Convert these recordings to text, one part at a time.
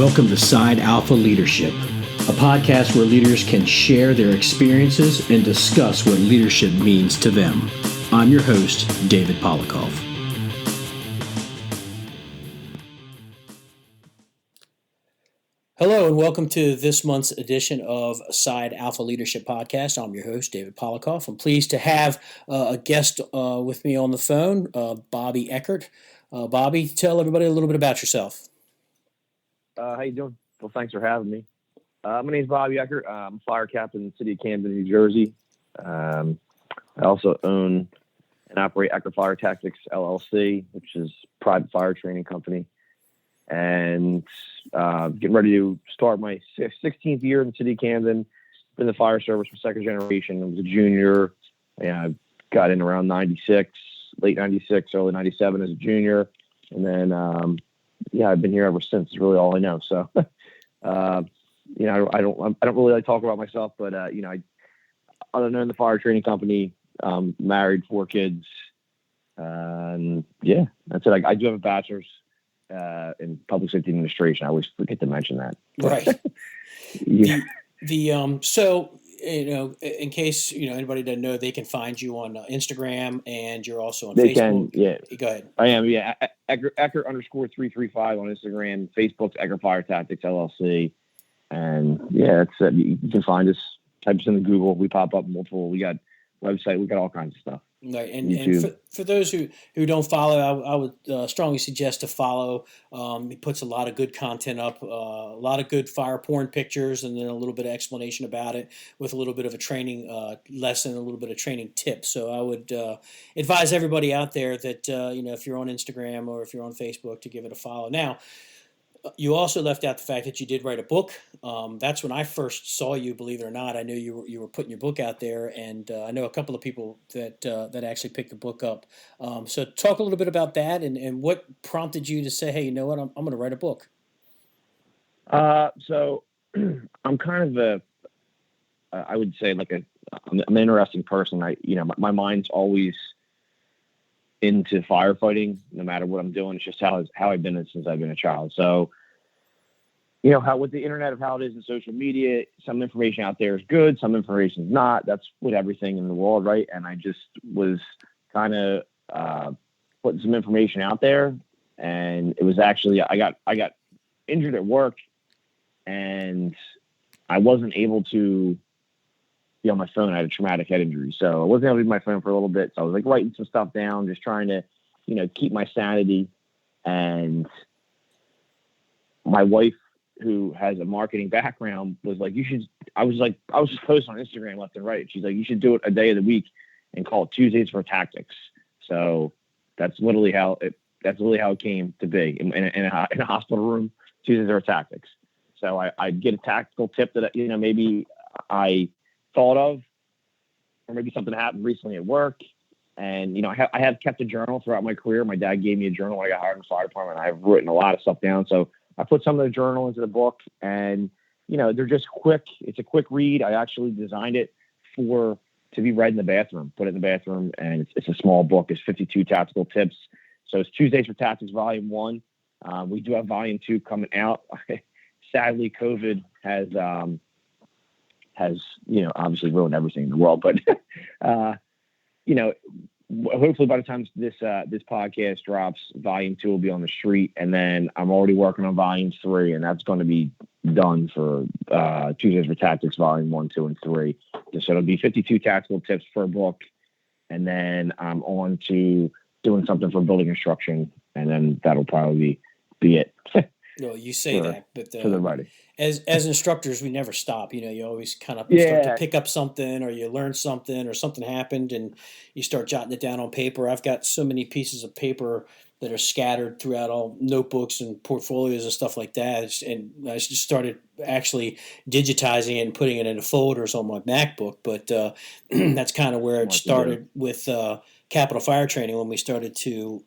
Welcome to Side Alpha Leadership, a podcast where leaders can share their experiences and discuss what leadership means to them. I'm your host, David Polikoff. Hello and welcome to this month's edition of Side Alpha Leadership Podcast. I'm your host, David Polikoff. I'm pleased to have a guest with me on the phone, Bobby Eckert. Bobby, tell everybody a little bit about yourself. How you doing? Well, thanks for having me. My name is Bobby Eckert. I'm a fire captain in the city of Camden, New Jersey. I also own and operate Eckert Fire Tactics, LLC, which is a private fire training company. And getting ready to start my 16th year in the city of Camden. Been in the fire service for second generation. I was a junior. I got in around 96, late 96, early 97 as a junior. And then, I've been here ever since. It's really all I know. So, I don't really like talk about myself, but, other than the fire training company, married, 4 kids. And that's it. I do have a bachelor's in public safety administration. I always forget to mention that. Right. Yeah. So, in case, anybody doesn't know, they can find you on Instagram, and you're also on Facebook. They can, yeah. Go ahead. I am, yeah. Eckert _335 on Instagram. Facebook's Eckert Fire Tactics, LLC. And, that's it. You can find us. Type us into Google. We pop up multiple. We got website. We got all kinds of stuff. Right, and for those who don't follow, I would strongly suggest to follow. He puts a lot of good content up, a lot of good fire porn pictures, and then a little bit of explanation about it with a little bit of a training lesson, a little bit of training tips. So I would advise everybody out there that, if you're on Instagram or if you're on Facebook, to give it a follow. Now, you also left out the fact that you did write a book. That's when I first saw you, believe it or not. I knew you were putting your book out there, and I know a couple of people that actually picked the book up. So talk a little bit about that and what prompted you to say, hey, you know what, I'm going to write a book. So I'm kind of I would say I'm an interesting person. My mind's always into firefighting, no matter what I'm doing. It's just how I've been since I've been a child. So, how with the internet of how it is in social media, some information out there is good, some information is not. That's with everything in the world, right? And I just was kind of putting some information out there, and it was actually I got injured at work, and I wasn't able to be on my phone. I had a traumatic head injury, so I wasn't able to be on my phone for a little bit. So I was writing some stuff down, just trying to, keep my sanity. And my wife, who has a marketing background, was like, I was just posting on Instagram left and right. She's like, you should do it a day of the week and call it Tuesdays for Tactics. So that's literally how it came to be in a hospital room. Tuesdays for Tactics. So I'd get a tactical tip that, maybe I thought of, or maybe something happened recently at work. And, I have kept a journal throughout my career. My dad gave me a journal when I got hired in the fire department. I've written a lot of stuff down. So I put some of the journal into the book, and, they're just quick. It's a quick read. I actually designed it to be read in the bathroom, put it in the bathroom. And it's a small book. It's 52 tactical tips. So it's Tuesdays for Tactics, Volume 1. We do have Volume 2 coming out. Sadly, COVID has obviously ruined everything in the world, but, hopefully by the time this podcast drops, Volume 2 will be on the street. And then I'm already working on Volume 3, and that's going to be done for Tuesdays for Tactics, Volume 1, 2, and 3. So it'll be 52 tactical tips per book. And then I'm on to doing something for building construction. And then that'll probably be it. No, you say that, but for the writing. As instructors, we never stop. You always kind of start to pick up something, or you learn something, or something happened, and you start jotting it down on paper. I've got so many pieces of paper that are scattered throughout all notebooks and portfolios and stuff like that. And I just started actually digitizing it and putting it into folders on my MacBook. But that's kind of where it started with Capital Fire Training when we started to,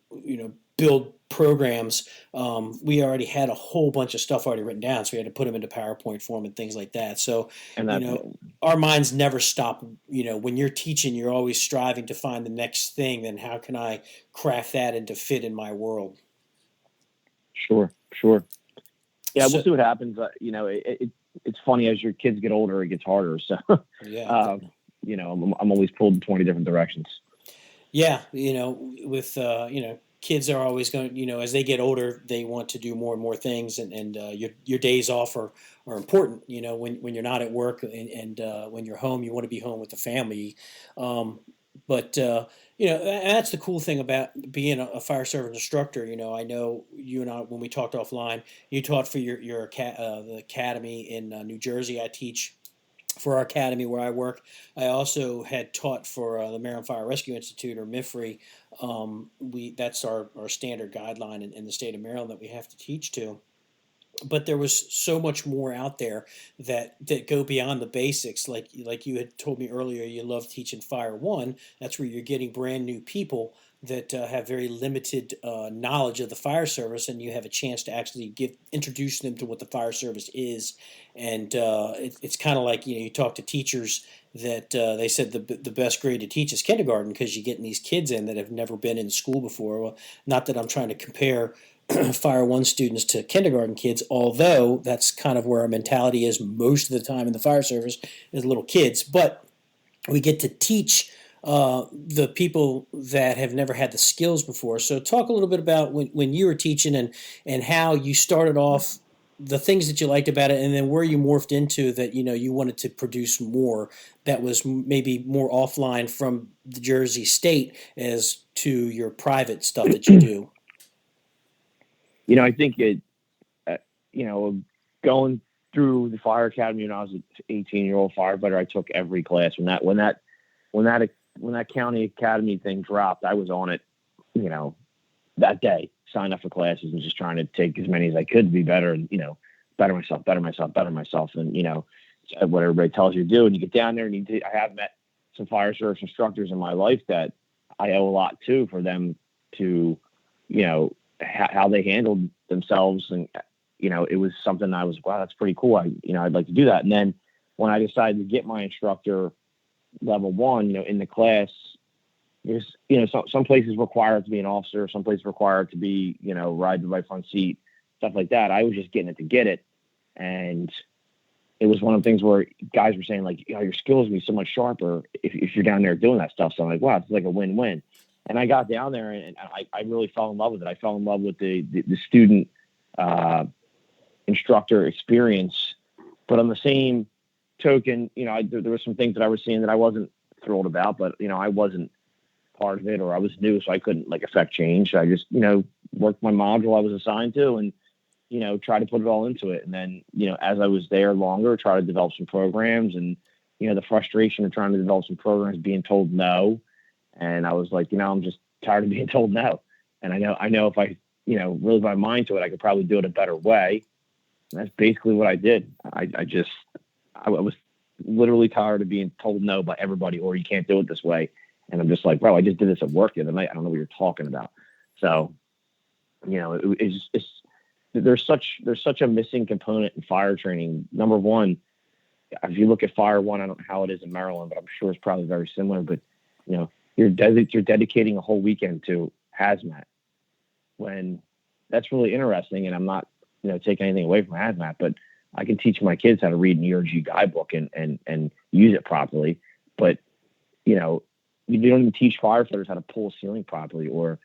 build programs. We already had a whole bunch of stuff already written down, so we had to put them into PowerPoint form and things like that. So, our minds never stop. When you're teaching, you're always striving to find the next thing. Then how can I craft that and to fit in my world? Sure. Yeah, we'll see what happens. It's funny, as your kids get older, it gets harder. So, Yeah. I'm always pulled in 20 different directions. Yeah, with kids are always going. As they get older, they want to do more and more things, and your days off are important. When you're not at work and when you're home, you want to be home with the family. But that's the cool thing about being a fire service instructor. I know you and I, when we talked offline, you taught for the academy in New Jersey. I teach for our academy where I work. I also had taught for the Maryland Fire Rescue Institute, or MIFRE. That's our standard guideline in the state of Maryland that we have to teach to. But there was so much more out there that go beyond the basics. Like you had told me earlier, you love teaching Fire One. That's where you're getting brand new people that have very limited knowledge of the fire service, and you have a chance to actually introduce them to what the fire service is. And it's kind of like you talk to teachers that they said the best grade to teach is kindergarten, because you're getting these kids in that have never been in school before. Well, not that I'm trying to compare Fire One students to kindergarten kids, although that's kind of where our mentality is most of the time in the fire service, is little kids. But we get to teach the people that have never had the skills before. So talk a little bit about when you were teaching and how you started off, the things that you liked about it, and then where you morphed into that, you wanted to produce more that was maybe more offline from the Jersey state as to your private stuff that you do. I think going through the fire academy when I was an 18-year-old firefighter, I took every class. When that county academy thing dropped, I was on it, that day, signed up for classes and just trying to take as many as I could to be better and, better myself. And, what everybody tells you to do. And you get down there and I have met some fire service instructors in my life that I owe a lot to, for them to, how they handled themselves. And, it was something I was, wow, that's pretty cool. I'd like to do that. And then when I decided to get my instructor level 1, in the class, there's, some places require it to be an officer, some places require it to be, ride the right front seat, stuff like that. I was just getting it to get it. And it was one of the things where guys were saying, like, your skills will be so much sharper if you're down there doing that stuff. So I'm like, wow, it's like a win-win. And I got down there and I really fell in love with it. I fell in love with the student instructor experience. But on the same token, there were some things that I was seeing that I wasn't thrilled about, but, I wasn't part of it, or I was new, so I couldn't affect change. I just, worked my module I was assigned to and, try to put it all into it. And then, as I was there longer, try to develop some programs and, the frustration of trying to develop some programs, being told no. And I was like, I'm just tired of being told no. And I know if I, really put my mind to it, I could probably do it a better way. And that's basically what I did. I was literally tired of being told no by everybody, or you can't do it this way. And I'm just like, bro, I just did this at work the other night. I don't know what you're talking about. So, there's such a missing component in fire training. Number one, if you look at Fire One, I don't know how it is in Maryland, but I'm sure it's probably very similar. But you're dedicating a whole weekend to hazmat, when that's really interesting. And I'm not taking anything away from hazmat, but I can teach my kids how to read an ERG guidebook and use it properly. But you don't even teach firefighters how to pull a ceiling properly, or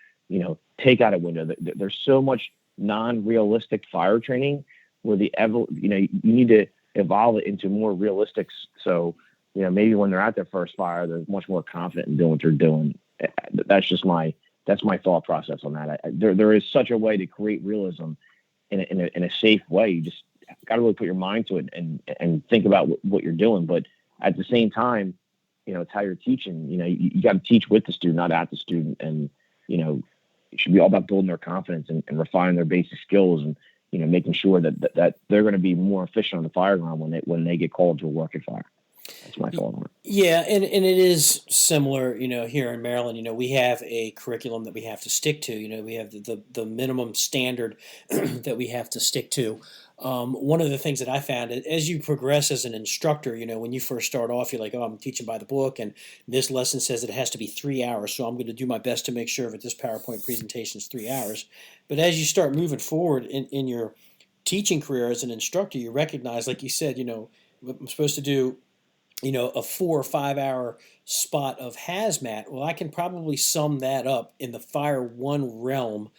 take out a window. There's so much non-realistic fire training where you need to evolve it into more realistic. So maybe when they're at their first fire, they're much more confident in doing what they're doing. That's my thought process on that. There is such a way to create realism in a safe way. You just got to really put your mind to it and think about what you're doing. But at the same time, it's how you're teaching. You got to teach with the student, not at the student. And it should be all about building their confidence and refining their basic skills, and making sure that they're going to be more efficient on the fire ground when they get called to a working fire. That's my thought on it. Yeah, and it is similar, here in Maryland. We have a curriculum that we have to stick to. We have the minimum standard that we have to stick to. One of the things that I found, as you progress as an instructor, when you first start off, you're like, oh, I'm teaching by the book, and this lesson says it has to be 3 hours, so I'm going to do my best to make sure that this PowerPoint presentation is 3 hours. But as you start moving forward in your teaching career as an instructor, you recognize, like you said, I'm supposed to do, a 4 or 5 hour spot of hazmat. Well, I can probably sum that up in the Fire One realm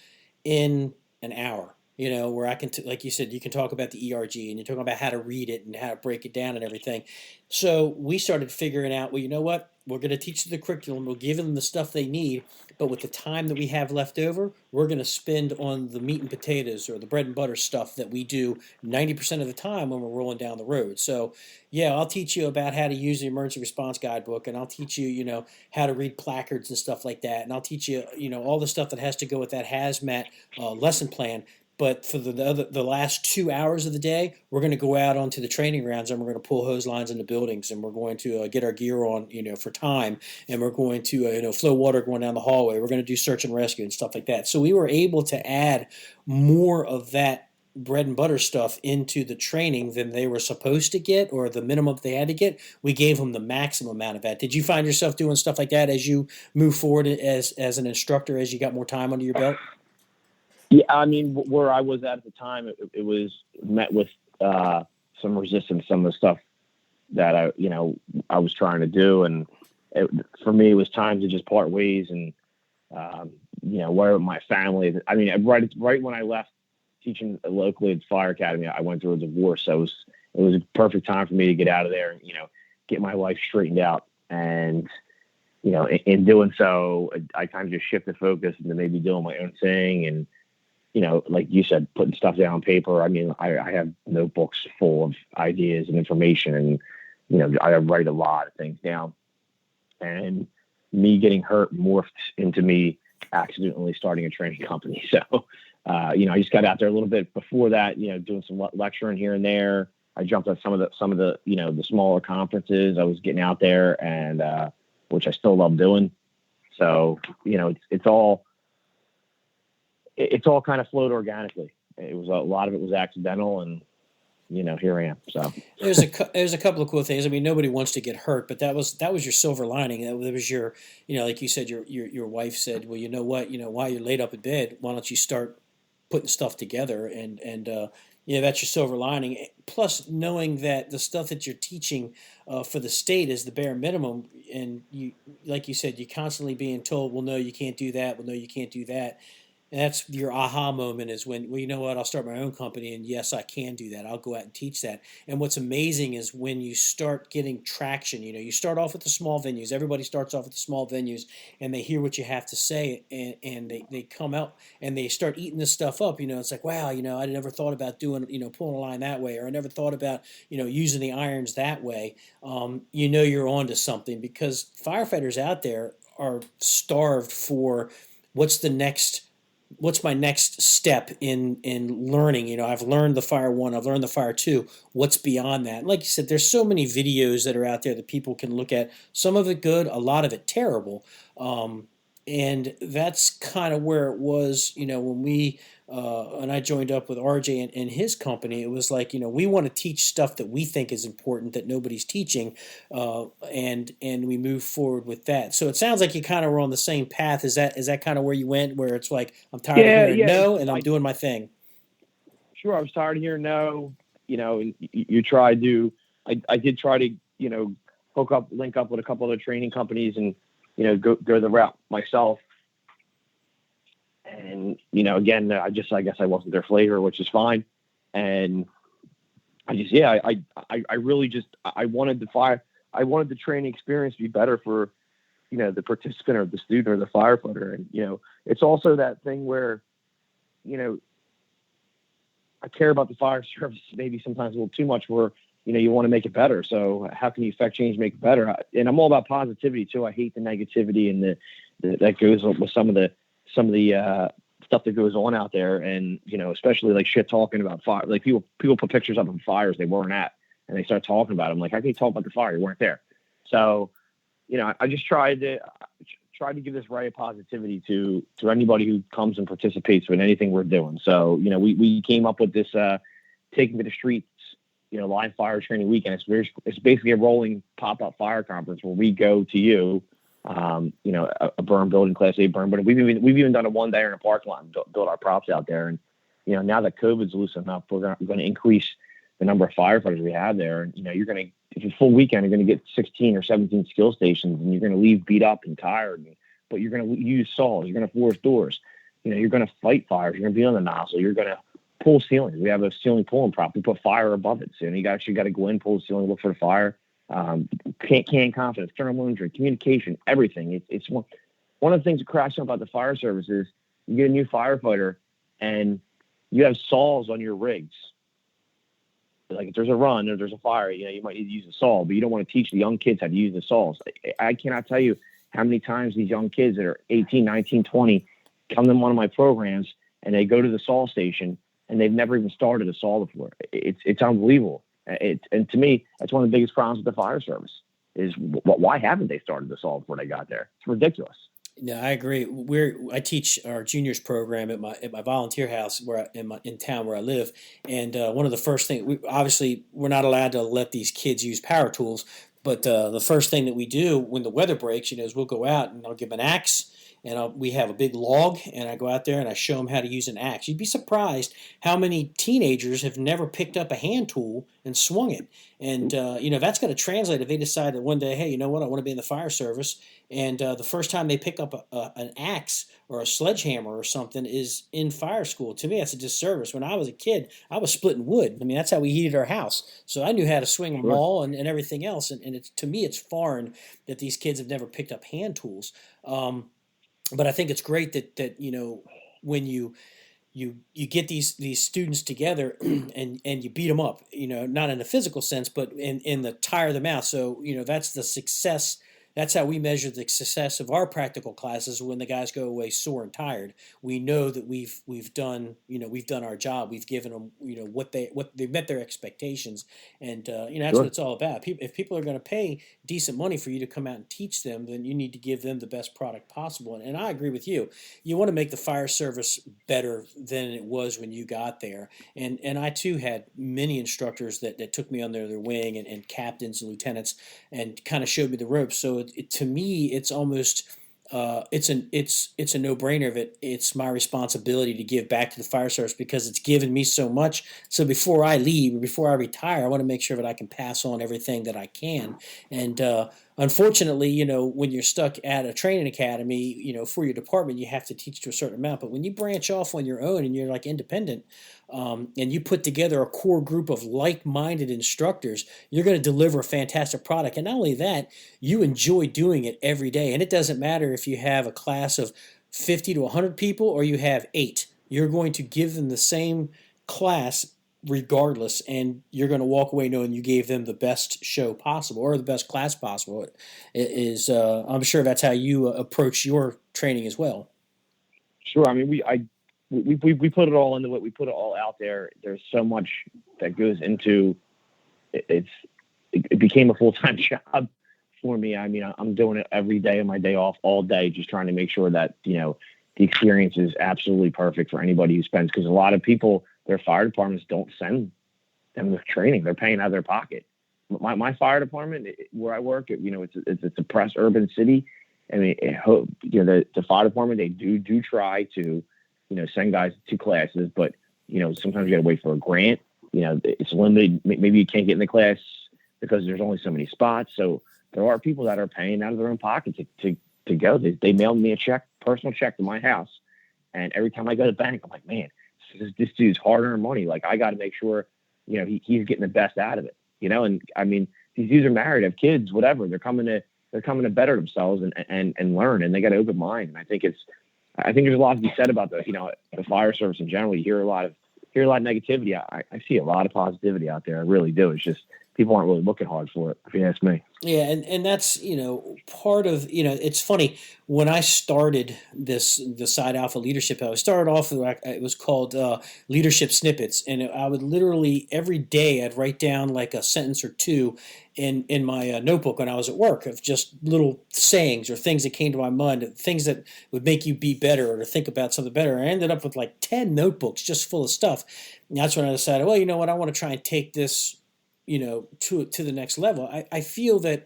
in an hour. Where I can, like you said, you can talk about the ERG and you're talking about how to read it and how to break it down and everything. So we started figuring out, well, you know what? We're going to teach them the curriculum. We'll give them the stuff they need. But with the time that we have left over, we're going to spend on the meat and potatoes or the bread and butter stuff that we do 90% of the time when we're rolling down the road. So, yeah, I'll teach you about how to use the emergency response guidebook, and I'll teach you, how to read placards and stuff like that. And I'll teach you, all the stuff that has to go with that hazmat lesson plan. But for the last 2 hours of the day, we're going to go out onto the training grounds and we're going to pull hose lines into buildings, and we're going to get our gear on, for time, and we're going to, flow water going down the hallway. We're going to do search and rescue and stuff like that. So we were able to add more of that bread and butter stuff into the training than they were supposed to get, or the minimum they had to get. We gave them the maximum amount of that. Did you find yourself doing stuff like that as you move forward as an instructor, as you got more time under your belt? Yeah, I mean, where I was at the time, it was met with some resistance, some of the stuff that I was trying to do, and for me, it was time to just part ways and where my family. I mean, right when I left teaching locally at Fire Academy, I went through a divorce, so it was a perfect time for me to get out of there and get my life straightened out. And in doing so, I kind of just shifted focus into maybe doing my own thing and. Like you said, putting stuff down on paper. I mean, I have notebooks full of ideas and information, and, I write a lot of things down. And me getting hurt morphed into me accidentally starting a training company. So, I just got out there a little bit before that, doing some lecturing here and there. I jumped on some of the the smaller conferences. I was getting out there, and which I still love doing. So, it's all kind of flowed organically. It was a lot of it was accidental, and here I am. So there's a couple of cool things. I mean, nobody wants to get hurt, but that was your silver lining. That was your, like you said, your wife said, well, you know what, while you're laid up in bed, why don't you start putting stuff together? And that's your silver lining. Plus, knowing that the stuff that you're teaching for the state is the bare minimum, and you, like you said, you're constantly being told, well, no, you can't do that. Well, no, you can't do that. And that's your aha moment, is when, well, you know what, I'll start my own company, and yes, I can do that. I'll go out and teach that. And what's amazing is when you start getting traction, you start off with the small venues. Everybody starts off with the small venues, and they hear what you have to say, and they come out and they start eating this stuff up. It's like, wow, I never thought about doing, pulling a line that way, or I never thought about, using the irons that way. You're onto something, because firefighters out there are starved for what's my next step in learning. I've learned the Fire 1, I've learned the Fire 2. What's beyond that? Like you said, there's so many videos that are out there that people can look at. Some of it good, a lot of it terrible. And that's kind of where it was, when when I joined up with RJ and his company. It was like, we want to teach stuff that we think is important that nobody's teaching, and we move forward with that. So it sounds like you kind of were on the same path. Is that kind of where you went, where it's like, I'm tired of hearing no, and I'm doing my thing? Sure, I was tired of hearing no. And you tried to. I did try to, link up with a couple other training companies, and go the route myself. And, again, I guess I wasn't their flavor, which is fine. And I just, I really just, I wanted the training experience to be better for, the participant or the student or the firefighter. And, it's also that thing where, I care about the fire service maybe sometimes a little too much, where, you want to make it better. So how can you affect change, make it better? And I'm all about positivity too. I hate the negativity and that goes with some of the stuff that goes on out there. And, especially like shit talking about fire, like people put pictures up of fires they weren't at, and they start talking about them. Like, how can you talk about the fire? You weren't there. So, I just tried to give this ray of positivity to anybody who comes and participates in anything we're doing. So, we came up with this, Taking to the Streets, live fire training weekend. It's basically a rolling pop-up fire conference where we go to you, a burn building, Class A burn, but we've even done a one day in a parking lot and built our props out there. And, now that COVID's loosened up, we're going to increase the number of firefighters we have there. And, you're going to, if it's a full weekend, you're going to get 16 or 17 skill stations, and you're going to leave beat up and tired, but you're going to use saws. You're going to force doors. You're going to fight fires. You're going to be on the nozzle. You're going to pull ceilings. We have a ceiling pulling prop. We put fire above it. So you actually got to go in, pull the ceiling, look for the fire. Can confidence, thermal imagery, communication, everything. It's one of the things that cracks up about the fire service is you get a new firefighter and you have saws on your rigs. Like if there's a run or there's a fire, you might need to use a saw, but you don't want to teach the young kids how to use the saws. I cannot tell you how many times these young kids that are 18, 19, 20 come to one of my programs and they go to the saw station and they've never even started a saw before. It's unbelievable. And to me, that's one of the biggest problems with the fire service is why haven't they started the saw before they got there? It's ridiculous. No, I agree. I teach our juniors program at my volunteer house in town where I live, and one of the first things we're not allowed to let these kids use power tools, but the first thing that we do when the weather breaks, is we'll go out and I'll give them an axe, and we have a big log, and I go out there and I show them how to use an axe. You'd be surprised how many teenagers have never picked up a hand tool and swung it. And, that's going to translate if they decide that one day, hey, you know what, I want to be in the fire service. And the first time they pick up an axe or a sledgehammer or something is in fire school. To me, that's a disservice. When I was a kid, I was splitting wood. I mean, that's how we heated our house. So I knew how to swing a maul and everything else. And to me, it's foreign that these kids have never picked up hand tools. But I think it's great that when you get these students together and you beat them up, not in a physical sense, but in the tire them out. So, that's the success. That's how we measure the success of our practical classes. When the guys go away sore and tired, we know that we've done our job. We've given them what they've met their expectations, and that's what it's all about. If people are going to pay decent money for you to come out and teach them, then you need to give them the best product possible. And I agree with you. You want to make the fire service better than it was when you got there. And I too had many instructors that took me under their wing and captains and lieutenants and kind of showed me the ropes. So to me, it's almost it's a no-brainer. It's my responsibility to give back to the fire service because it's given me so much. So before I leave or before I retire, I want to make sure that I can pass on everything that I can. And unfortunately, when you're stuck at a training academy, for your department, you have to teach to a certain amount. But when you branch off on your own and you're like independent, and you put together a core group of like-minded instructors, you're going to deliver a fantastic product. And not only that, you enjoy doing it every day. And it doesn't matter if you have a class of 50 to 100 people or you have 8. You're going to give them the same class regardless, and you're going to walk away knowing you gave them the best show possible or the best class possible. I'm sure that's how you approach your training as well. Sure. I mean, we put it all into it. We put it all out there. There's so much that goes into it. It became a full-time job for me. I mean, I'm doing it every day of my day off, all day, just trying to make sure that, the experience is absolutely perfect for anybody who spends, because a lot of people, their fire departments don't send them with training. They're paying out of their pocket. My fire department, where I work, it's a press urban city. I mean, the fire department, they do try to, send guys to classes, but, sometimes you got to wait for a grant. It's limited. Maybe you can't get in the class because there's only so many spots. So there are people that are paying out of their own pocket to go. They mailed me a personal check to my house. And every time I go to the bank, I'm like, man, this dude's hard-earned money. Like, I got to make sure, he's getting the best out of it, And I mean, these dudes are married, have kids, whatever. They're coming to better themselves and learn, and they got an open mind. And I think there's a lot to be said about the fire service in general. You hear a lot of negativity. I see a lot of positivity out there. I really do. It's just people aren't really looking hard for it, if you ask me. Yeah, and that's, part of, it's funny, when I started the Side Alpha Leadership, I started off with, it was called Leadership Snippets, and I would literally, every day, I'd write down like a sentence or two in my notebook when I was at work of just little sayings or things that came to my mind, things that would make you be better or to think about something better. I ended up with like 10 notebooks just full of stuff. And that's when I decided, well, you know what, I want to try and take this to the next level. I feel that,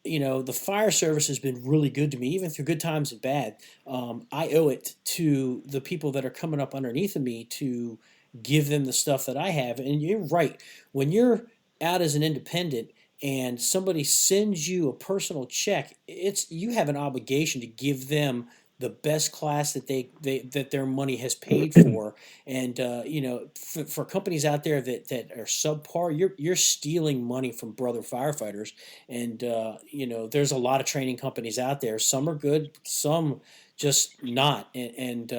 the fire service has been really good to me, even through good times and bad. I owe it to the people that are coming up underneath of me to give them the stuff that I have. And you're right. When you're out as an independent and somebody sends you a personal check, you have an obligation to give them the best class that that their money has paid for. And for companies out there that are subpar, you're stealing money from brother firefighters. And there's a lot of training companies out there. Some are good, some just not. And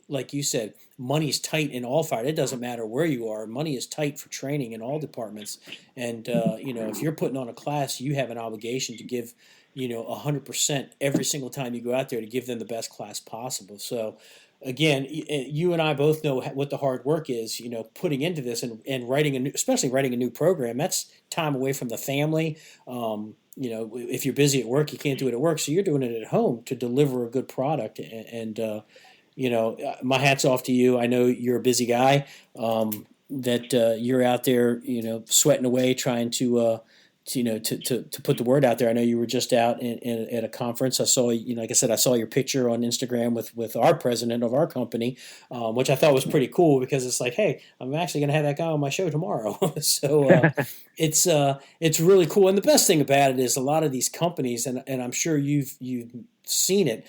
like you said, money's tight in all fire. It doesn't matter where you are. Money is tight for training in all departments. And if you're putting on a class, you have an obligation to give 100% every single time you go out there to give them the best class possible. So again, you and I both know what the hard work is, putting into this and writing especially writing a new program. That's time away from the family. If you're busy at work, you can't do it at work. So you're doing it at home to deliver a good product. My hat's off to you. I know you're a busy guy, that you're out there, sweating away, trying to put the word out there. I know you were just out at a conference. I saw, like I said, I saw your picture on Instagram with our president of our company, which I thought was pretty cool because it's like, hey, I'm actually going to have that guy on my show tomorrow. So it's really cool. And the best thing about it is a lot of these companies, and I'm sure you've seen it,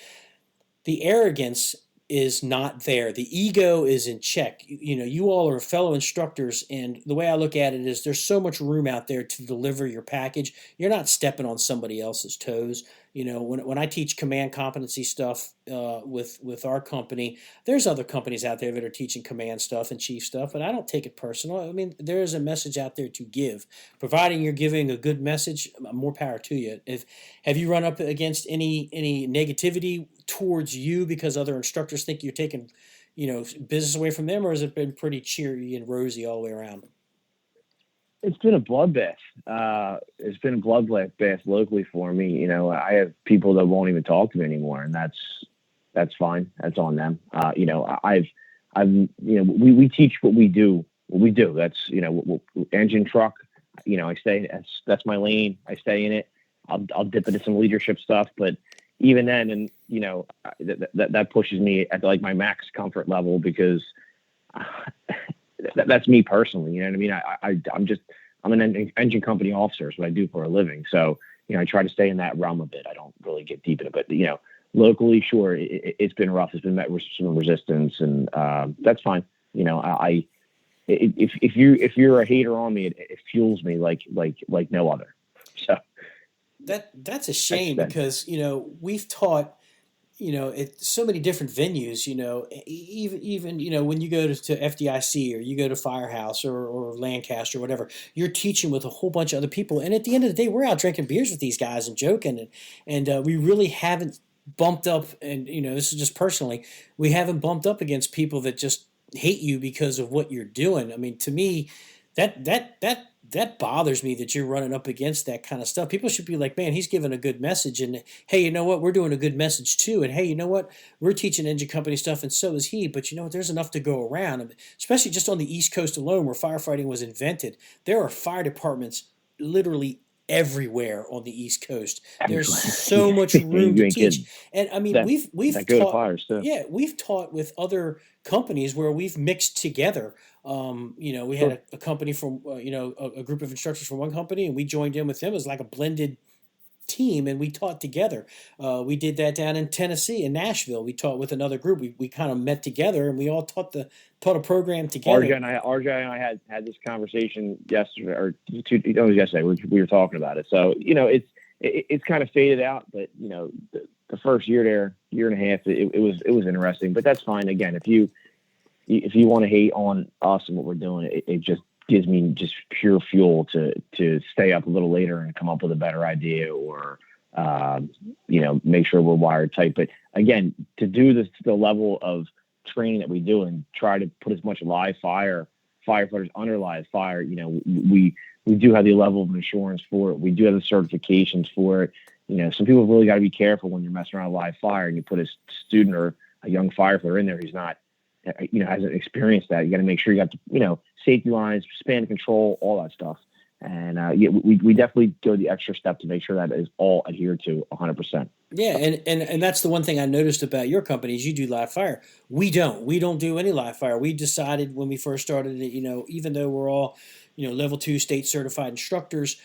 the arrogance is not there. The ego is in check. You all are fellow instructors, and the way I look at it is there's so much room out there to deliver your package. You're not stepping on somebody else's toes. When I teach command competency stuff with our company, there's other companies out there that are teaching command stuff and chief stuff, but I don't take it personal. I mean, there is a message out there to give. Providing you're giving a good message, more power to you. Have you run up against any negativity towards you because other instructors think you're taking, business away from them, or has it been pretty cheery and rosy all the way around? It's been a bloodbath. It's been a bloodbath locally for me. I have people that won't even talk to me anymore, and that's fine. That's on them. We teach what we do. That's, engine truck. I stay. That's my lane. I stay in it. I'll dip into some leadership stuff, but even then, and that pushes me at like my max comfort level because that's me personally. You know what I mean? I'm an engine company officer. Is what I do for a living. So I try to stay in that realm a bit. I don't really get deep in it, but locally, sure, it's been rough. It's been met with some resistance, and that's fine. If you're a hater on me, it fuels me like no other. So. That's a shame because we've taught at so many different venues. Even when you go to FDIC or you go to Firehouse or Lancaster or whatever, you're teaching with a whole bunch of other people. And at the end of the day, we're out drinking beers with these guys and joking, and we really haven't bumped up. And this is just personally, we haven't bumped up against people that just hate you because of what you're doing. I mean, to me, that bothers me that you're running up against that kind of stuff. People should be like, man, he's giving a good message. And hey, you know what? We're doing a good message too. And hey, you know what? We're teaching engine company stuff and so is he. But you know what? There's enough to go around, especially just on the East Coast alone where firefighting was invented. There are fire departments literally everywhere on the East Coast. There's so much room to teach. And I mean, we've taught fires too. Yeah, we've taught with other companies where we've mixed together. We had a company from a group of instructors from one company, and we joined in with them as like a blended team, and we taught together. We did that down in Tennessee, in Nashville. We taught with another group. We kind of met together, and we all taught a program together. RJ and I had this conversation yesterday, or yesterday. We were talking about it. So it's kind of faded out, but the first year and a half, it was interesting. But that's fine. Again, if you want to hate on us and what we're doing, it just gives me just pure fuel to stay up a little later and come up with a better idea or, make sure we're wired tight. But again, to do this to the level of training that we do and try to put as much live firefighters under live fire, we do have the level of insurance for it. We do have the certifications for it. Some people really got to be careful when you're messing around live fire and you put a student or a young firefighter in there who's not, hasn't experienced that. You got to make sure you got the, safety lines, span of control, all that stuff. And we definitely go the extra step to make sure that is all adhered to 100%. Yeah, and that's the one thing I noticed about your company is you do live fire. We don't. We don't do any live fire. We decided when we first started it, even though we're all, level 2 state certified instructors,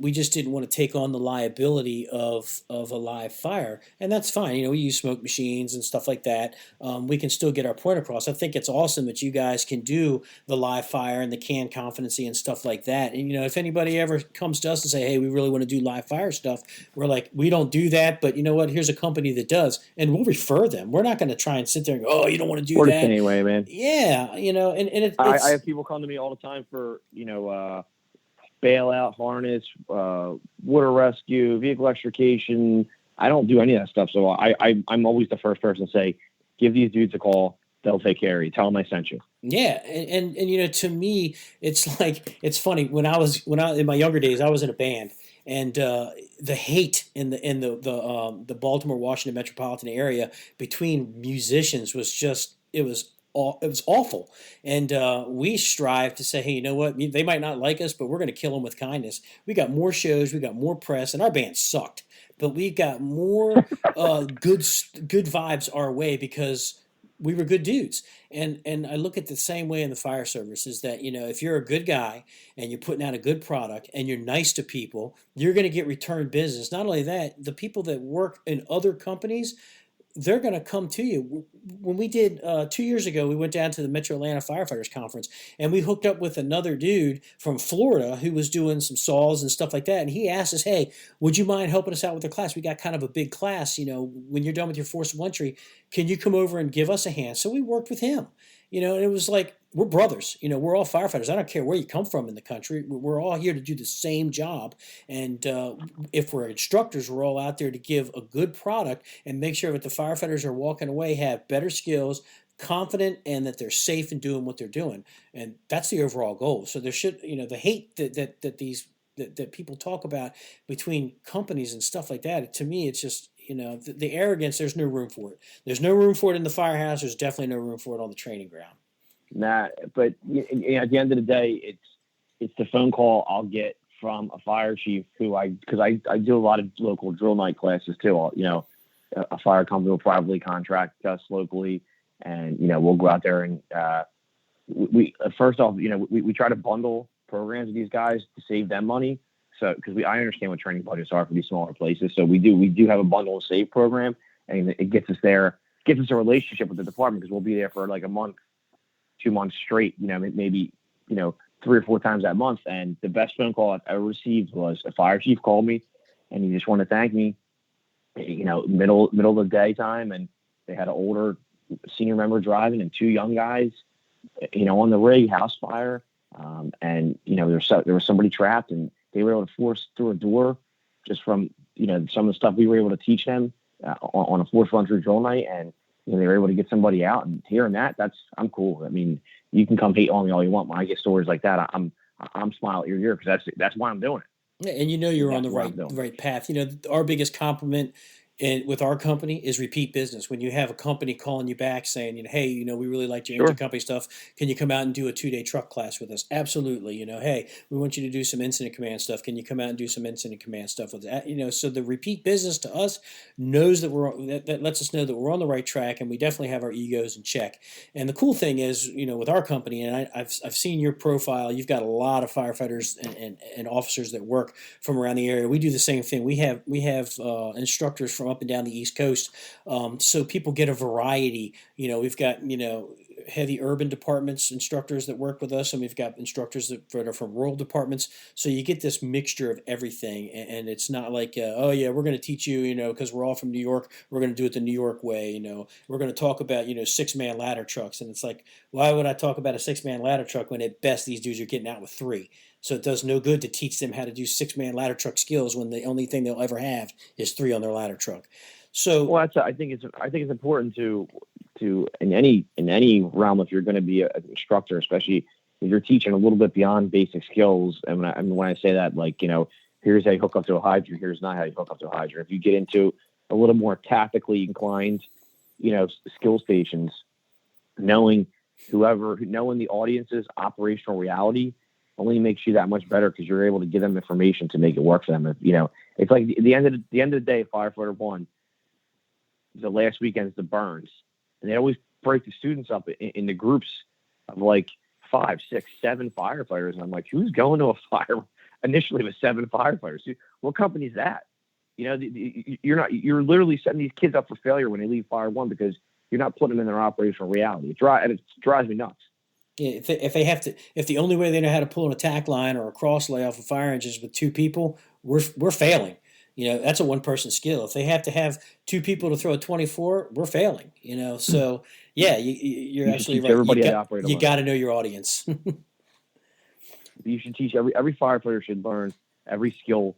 we just didn't want to take on the liability of a live fire, and that's fine. We use smoke machines and stuff like that. We can still get our point across. I think it's awesome that you guys can do the live fire and the can competency and stuff like that. And if anybody ever comes to us and say, "Hey, we really want to do live fire stuff," we're like, "We don't do that, but you know what? Here's a company that does," and we'll refer them. We're not going to try and sit there and go, "Oh, you don't want to do that." Anyway, man. Yeah, and I have people come to me all the time for bailout, harness, water rescue, vehicle extrication. I don't do any of that stuff, so I'm always the first person to say, "Give these dudes a call. They'll take care of you. Tell them I sent you." Yeah, and to me, it's like it's funny when I in my younger days I was in a band, and the hate in the Baltimore Washington metropolitan area between musicians was just it was awful, and we strive to say, hey, you know what? They might not like us, but we're going to kill them with kindness. We got more shows, we got more press, and our band sucked, but we got more good vibes our way because we were good dudes. And I look at the same way in the fire service is that, if you're a good guy and you're putting out a good product and you're nice to people, you're going to get return business. Not only that, the people that work in other companies, they're going to come to you. When we did 2 years ago, we went down to the Metro Atlanta Firefighters Conference, and we hooked up with another dude from Florida who was doing some saws and stuff like that. And he asked us, "Hey, would you mind helping us out with the class? We got kind of a big class. When you're done with your force of entry, can you come over and give us a hand?" So we worked with him. And it was like, we're brothers. We're all firefighters. I don't care where you come from in the country. We're all here to do the same job. And if we're instructors, we're all out there to give a good product and make sure that the firefighters are walking away, have better skills, confident, and that they're safe in doing what they're doing. And that's the overall goal. So there should, the hate that people talk about between companies and stuff like that, to me, it's just, the arrogance, there's no room for it. There's no room for it in the firehouse. There's definitely no room for it on the training ground. Nah, but at the end of the day, it's the phone call I'll get from a fire chief because I do a lot of local drill night classes too. A fire company will privately contract us locally, and we'll go out there and we first off, we try to bundle programs with these guys to save them money. So, because I understand what training budgets are for these smaller places, so we do have a bundle and save program, and it gets us a relationship with the department because we'll be there for like a month, 2 months straight. Maybe 3 or 4 times that month. And the best phone call I've ever received was a fire chief called me, and he just wanted to thank me. Middle of the day time, and they had an older senior member driving and 2 young guys, on the rig, house fire, and there was somebody trapped, and they were able to force through a door just from, some of the stuff we were able to teach them on a force run through drill night. And, they were able to get somebody out, and hearing that, I'm cool. I mean, you can come hate on me all you want. When I get stories like that, I'm smiling ear to ear because that's why I'm doing it. Yeah, and you're on the right path. Our biggest compliment with our company is repeat business. When you have a company calling you back saying, "Hey, we really liked your engine company stuff. Can you come out and do a 2-day truck class with us?" Absolutely. "Hey, we want you to do some incident command stuff. Can you come out and do some incident command stuff with that?" So the repeat business to us knows that that lets us know that we're on the right track, and we definitely have our egos in check. And the cool thing is, with our company, and I've seen your profile. You've got a lot of firefighters and officers that work from around the area. We do the same thing. We have instructors from up and down the East Coast, so people get a variety. We've got heavy urban departments instructors that work with us, and we've got instructors that are from rural departments. So you get this mixture of everything, and it's not like, oh yeah, we're going to teach you, because we're all from New York, we're going to do it the New York way. We're going to talk about 6-man ladder trucks, and it's like, why would I talk about a 6-man ladder truck when at best these dudes are getting out with 3? So it does no good to teach them how to do 6-man ladder truck skills when the only thing they'll ever have is 3 on their ladder truck. So, well, I think it's important to in any realm, if you're going to be an instructor, especially if you're teaching a little bit beyond basic skills. And when I say that, like, here's how you hook up to a hydrant, here's not how you hook up to a hydrant. If you get into a little more tactically inclined, skill stations, knowing the audience's operational reality only makes you that much better because you're able to give them information to make it work for them. If, it's like the end of the day, firefighter one, the last weekend's the burns, and they always break the students up in the groups of like 5, 6, 7 firefighters. And I'm like, who's going to a fire initially with 7 firefighters? What company is that? You're literally setting these kids up for failure when they leave fire one because you're not putting them in their operational reality. It drives me nuts. Yeah, if the only way they know how to pull an attack line or a cross lay off of fire engines with 2 people, we're failing. That's a one-person skill. If they have to have 2 people to throw a 24, we're failing. So yeah, you're absolutely right. Everybody how to operate you got to know your audience. You should teach every firefighter should learn every skill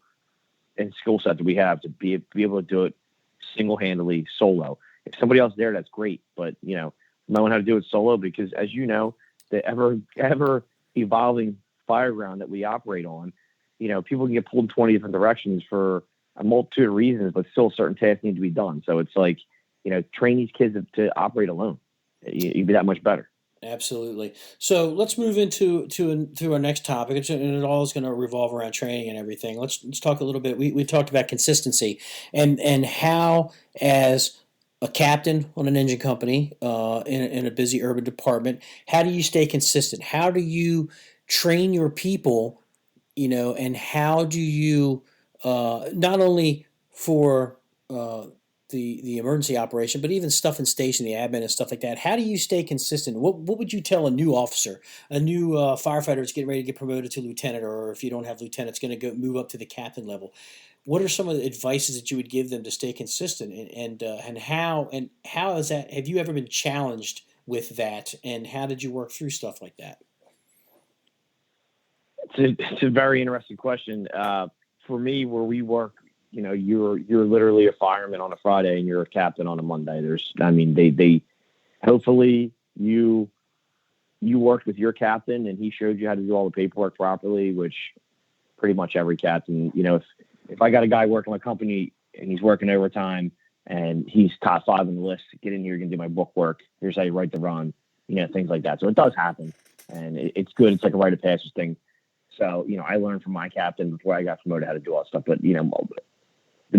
and skill set that we have to be able to do it single-handedly, solo. If somebody else is there, that's great. But you might want how to do it solo because, as you know, the ever evolving fire ground that we operate on, people can get pulled in 20 different directions for a multitude of reasons, but still certain tasks need to be done. So it's like, train these kids to operate alone. You'd be that much better. Absolutely. So let's move into our next topic, and it all is going to revolve around training and everything. Let's talk a little bit. We talked about consistency and how, as a captain on an engine company in a busy urban department, how do you stay consistent? How do you train your people? And how do you not only for the emergency operation, but even stuff in station, the admin and stuff like that. How do you stay consistent? What would you tell a new officer, a new firefighter that's getting ready to get promoted to lieutenant, or if you don't have lieutenants, going to move up to the captain level? What are some of the advices that you would give them to stay consistent, and how is that? Have you ever been challenged with that, and how did you work through stuff like that? It's a very interesting question. For me, where we work, you're literally a fireman on a Friday and you're a captain on a Monday. They hopefully you worked with your captain and he showed you how to do all the paperwork properly, which pretty much every captain, if I got a guy working in a company and he's working overtime and he's top 5 on the list, get in here, you can do my book work. Here's how you write the run, things like that. So it does happen and it's good. It's like a rite of passage thing. So, I learned from my captain before I got promoted how to do all that stuff. But, the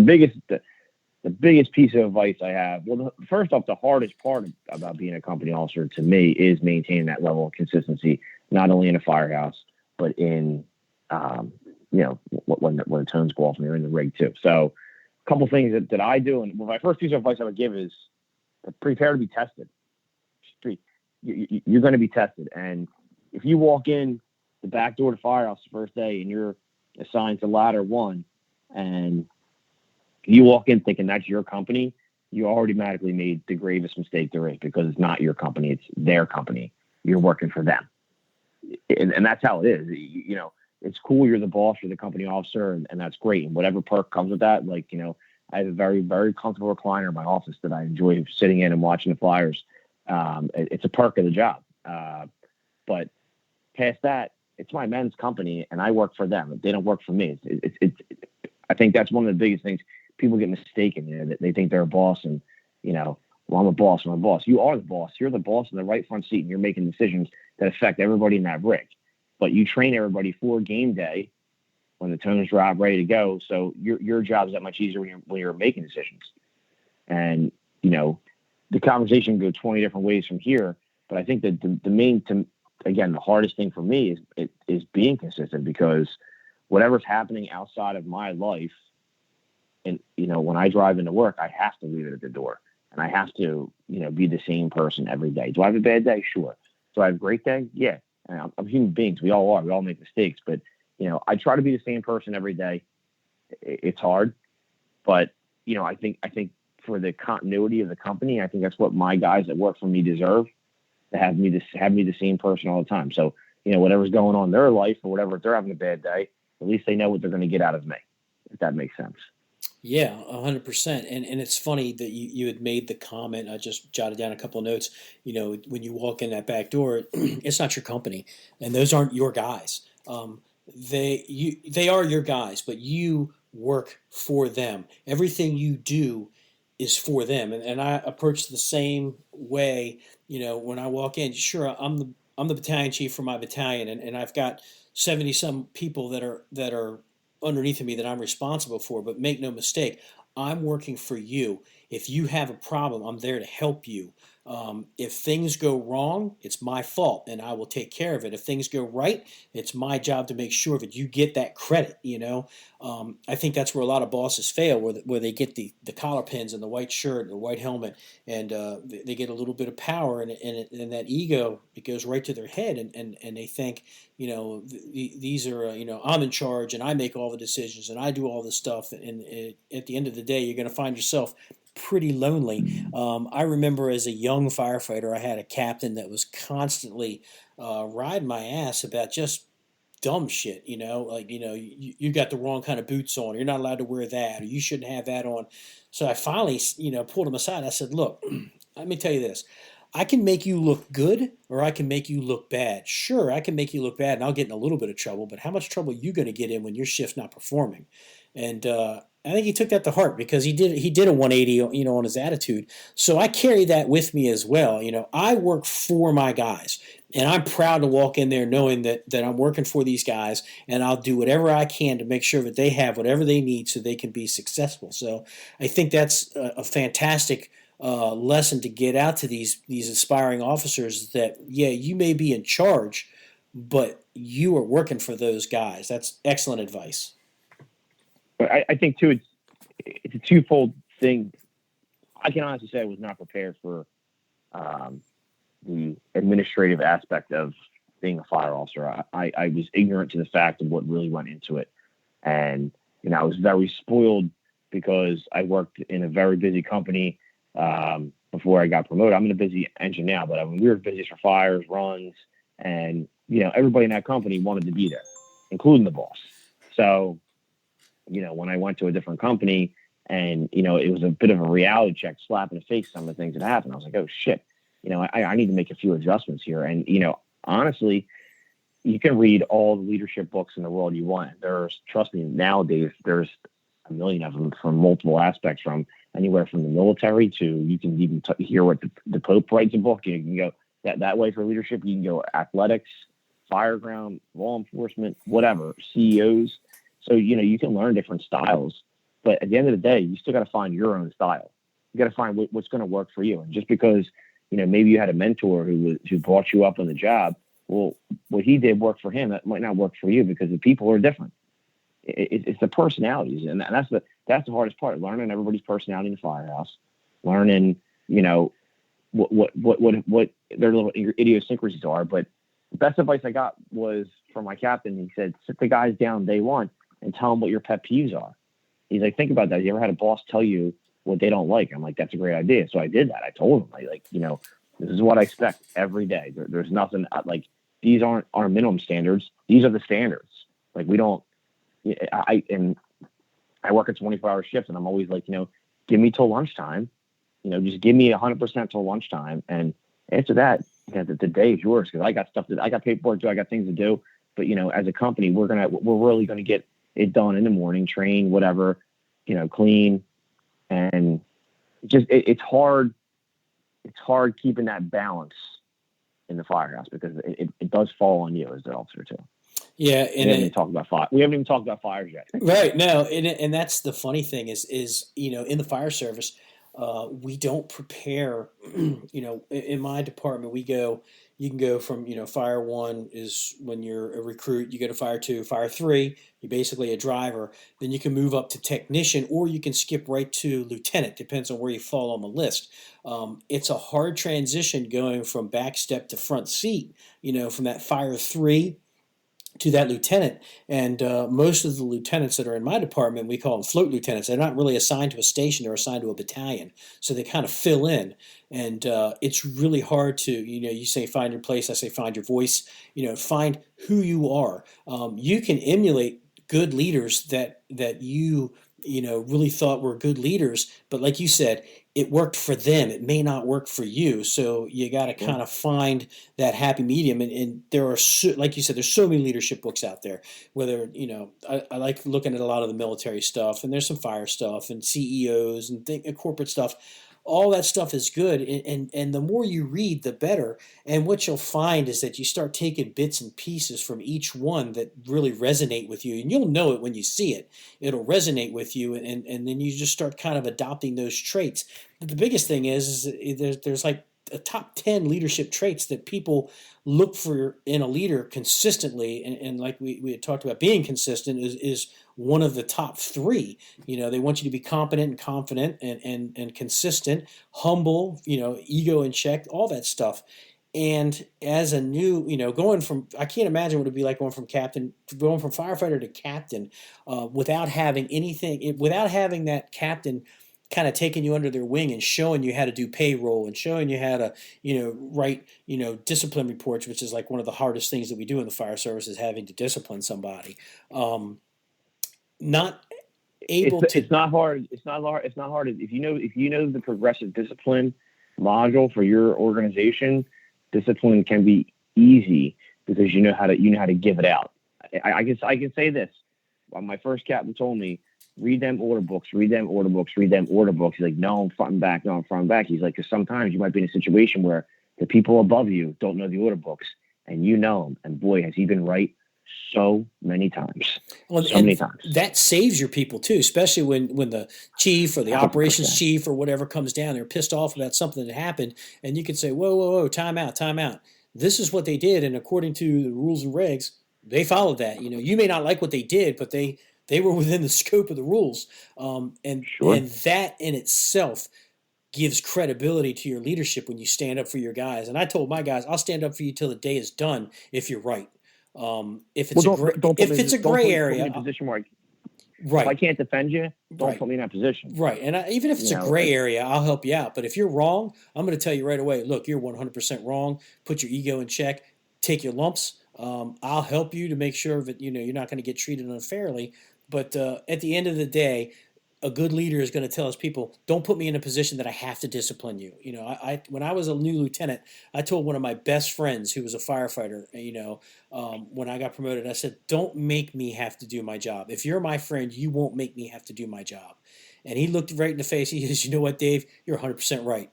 biggest piece of advice I have, first off, the hardest part about being a company officer to me is maintaining that level of consistency, not only in a firehouse, but in, when the tones go off and they're in the rig too. So a couple things that I do. And my first piece of advice I would give is prepare to be tested. You're going to be tested. And if you walk in the back door to firehouse the first day and you're assigned to ladder 1 and you walk in thinking that's your company, you automatically made the gravest mistake there is because it's not your company. It's their company. You're working for them. And that's how it is. It's cool. You're the boss, you're the company officer, and that's great. And whatever perk comes with that, I have a very, very comfortable recliner in my office that I enjoy sitting in and watching the flyers. It's a perk of the job. But past that, it's my men's company and I work for them. They don't work for me. I think that's one of the biggest things. People get mistaken, that they think they're a boss and, I'm a boss. You are the boss. You're the boss in the right front seat and you're making decisions that affect everybody in that rig. But you train everybody for game day when the tones drop, ready to go. So your job's that much easier when you're making decisions. And, the conversation can go 20 different ways from here. But I think that the hardest thing for me is being consistent because whatever's happening outside of my life, and, when I drive into work, I have to leave it at the door and I have to, be the same person every day. Do I have a bad day? Sure. Do I have a great day? Yeah. I'm human beings. We all are. We all make mistakes, but, I try to be the same person every day. It's hard, but, I think for the continuity of the company, I think that's what my guys that work for me deserve, to have me the same person all the time. So, whatever's going on in their life or whatever, if they're having a bad day, at least they know what they're going to get out of me, if that makes sense. Yeah, 100%. And it's funny that you had made the comment. I just jotted down a couple of notes. When you walk in that back door, it's not your company, and those aren't your guys. They are your guys, but you work for them. Everything you do is for them, and I approach the same way. When I walk in, sure, I'm the battalion chief for my battalion, and I've got 70 some people that are underneath of me that I'm responsible for. But make no mistake, I'm working for you. If you have a problem, I'm there to help you. If things go wrong, it's my fault, and I will take care of it. If things go right, it's my job to make sure that you get that credit. I think that's where a lot of bosses fail, where they get the collar pins and the white shirt and the white helmet, and they get a little bit of power, and that ego, it goes right to their head, and they think, these are, I'm in charge and I make all the decisions and I do all this stuff, and at the end of the day, you're going to find yourself pretty lonely. I remember as a young firefighter, I had a captain that was constantly riding my ass about just dumb shit, like, you got the wrong kind of boots on. You're not allowed to wear that, or you shouldn't have that on. So I finally, pulled him aside. I said, look, let me tell you this. I can make you look good or I can make you look bad. Sure, I can make you look bad and I'll get in a little bit of trouble, but how much trouble are you going to get in when your shift's not performing? And I think he took that to heart because he did a 180, on his attitude. So I carry that with me as well. I work for my guys, and I'm proud to walk in there knowing that I'm working for these guys, and I'll do whatever I can to make sure that they have whatever they need so they can be successful. So I think that's a fantastic lesson to get out to these aspiring officers, that yeah, you may be in charge, but you are working for those guys. That's excellent advice. But I think too, it's a twofold thing. I can honestly say I was not prepared for the administrative aspect of being a fire officer. I was ignorant to the fact of what really went into it, and I was very spoiled because I worked in a very busy company before I got promoted. I'm in a busy engine now, but we were busy for fires, runs, and everybody in that company wanted to be there, including the boss. So when I went to a different company and, it was a bit of a reality check, slap in the face, some of the things that happened. I was like, oh shit, I need to make a few adjustments here. And, honestly, you can read all the leadership books in the world you want. Trust me, nowadays, there's a million of them from multiple aspects, from anywhere from the military to, you can even hear what the Pope writes a book. You can go that way for leadership. You can go athletics, fireground, law enforcement, whatever, CEOs. So, you can learn different styles, but at the end of the day, you still got to find your own style. You got to find what's going to work for you. And just because, maybe you had a mentor who brought you up on the job, well, what he did work for him, that might not work for you because the people are different. It's the personalities. And that's the hardest part, learning everybody's personality in the firehouse, learning, what their little idiosyncrasies are. But the best advice I got was from my captain. He said, sit the guys down day one and tell them what your pet peeves are. He's like, think about that. You ever had a boss tell you what they don't like? I'm like, that's a great idea. So I did that. I told him, this is what I expect every day. There's nothing like, these aren't our minimum standards. These are the standards. Like, we don't, I work a 24-hour shift, and I'm always like, give me till lunchtime, just give me 100% till lunchtime. And after that, the day is yours, because I got paperwork to do, I got things to do. But, as a company, we're really going to get it done in the morning, train, whatever, clean. And just, it's hard keeping that balance in the firehouse, because it does fall on you as the officer too. Yeah. And we haven't even talked about fires yet. Right. No. And that's the funny thing is, in the fire service, we don't prepare, in my department, you can go from, fire one is when you're a recruit, you go to fire two, fire three, you're basically a driver. Then you can move up to technician, or you can skip right to lieutenant, depends on where you fall on the list. It's a hard transition going from back step to front seat, from that fire three to that lieutenant. And most of the lieutenants that are in my department, we call them float lieutenants. They're not really assigned to a station, they're assigned to a battalion. So they kind of fill in. And it's really hard to, you say find your place, I say find your voice, find who you are. You can emulate good leaders that you really thought were good leaders, but like you said, it worked for them. It may not work for you. So you got to kind of find that happy medium. And there are, like you said, there's so many leadership books out there, whether, I like looking at a lot of the military stuff, and there's some fire stuff and CEOs and corporate stuff. all that stuff is good. And the more you read, the better. And what you'll find is that you start taking bits and pieces from each one that really resonate with you. And you'll know it when you see it. It'll resonate with you. And then you just start kind of adopting those traits. But the biggest thing is there's like a top 10 leadership traits that people look for in a leader consistently. And like we had talked about, being consistent is one of the top three. They want you to be competent and confident and consistent, humble, ego in check, all that stuff. And as a new, I can't imagine what it'd be like going from firefighter to captain, without having without having that captain kind of taking you under their wing and showing you how to do payroll and showing you how to, write, discipline reports, which is like one of the hardest things that we do in the fire service, is having to discipline somebody. Not able to. It's not hard. It's not hard. It's not hard. If you know the progressive discipline module for your organization, discipline can be easy because you know how to give it out. I can say this. My first captain told me, read them order books. He's like, no, I'm front and back. He's like, because sometimes you might be in a situation where the people above you don't know the order books and you know them. And boy, has he been right so many times. Many times. That saves your people too, especially when the chief or the 100%. Operations chief or whatever comes down. They're pissed off about something that happened. And you can say, whoa, time out. This is what they did. And according to the rules and regs, they followed that. You may not like what they did, but they were within the scope of the rules. And that in itself gives credibility to your leadership when you stand up for your guys. And I told my guys, I'll stand up for you till the day is done if you're right. If it's a gray area, right. If I can't defend you, don't put me in that position. Right. And even if it's a gray area, I'll help you out. But if you're wrong, I'm going to tell you right away, look, you're 100% wrong. Put your ego in check. Take your lumps. I'll help you to make sure that, you're not going to get treated unfairly. But at the end of the day, a good leader is going to tell his people, don't put me in a position that I have to discipline you. When I was a new lieutenant, I told one of my best friends who was a firefighter, when I got promoted, I said, don't make me have to do my job. If you're my friend, you won't make me have to do my job. And he looked right in the face. He says, you know what, Dave, you're 100% right.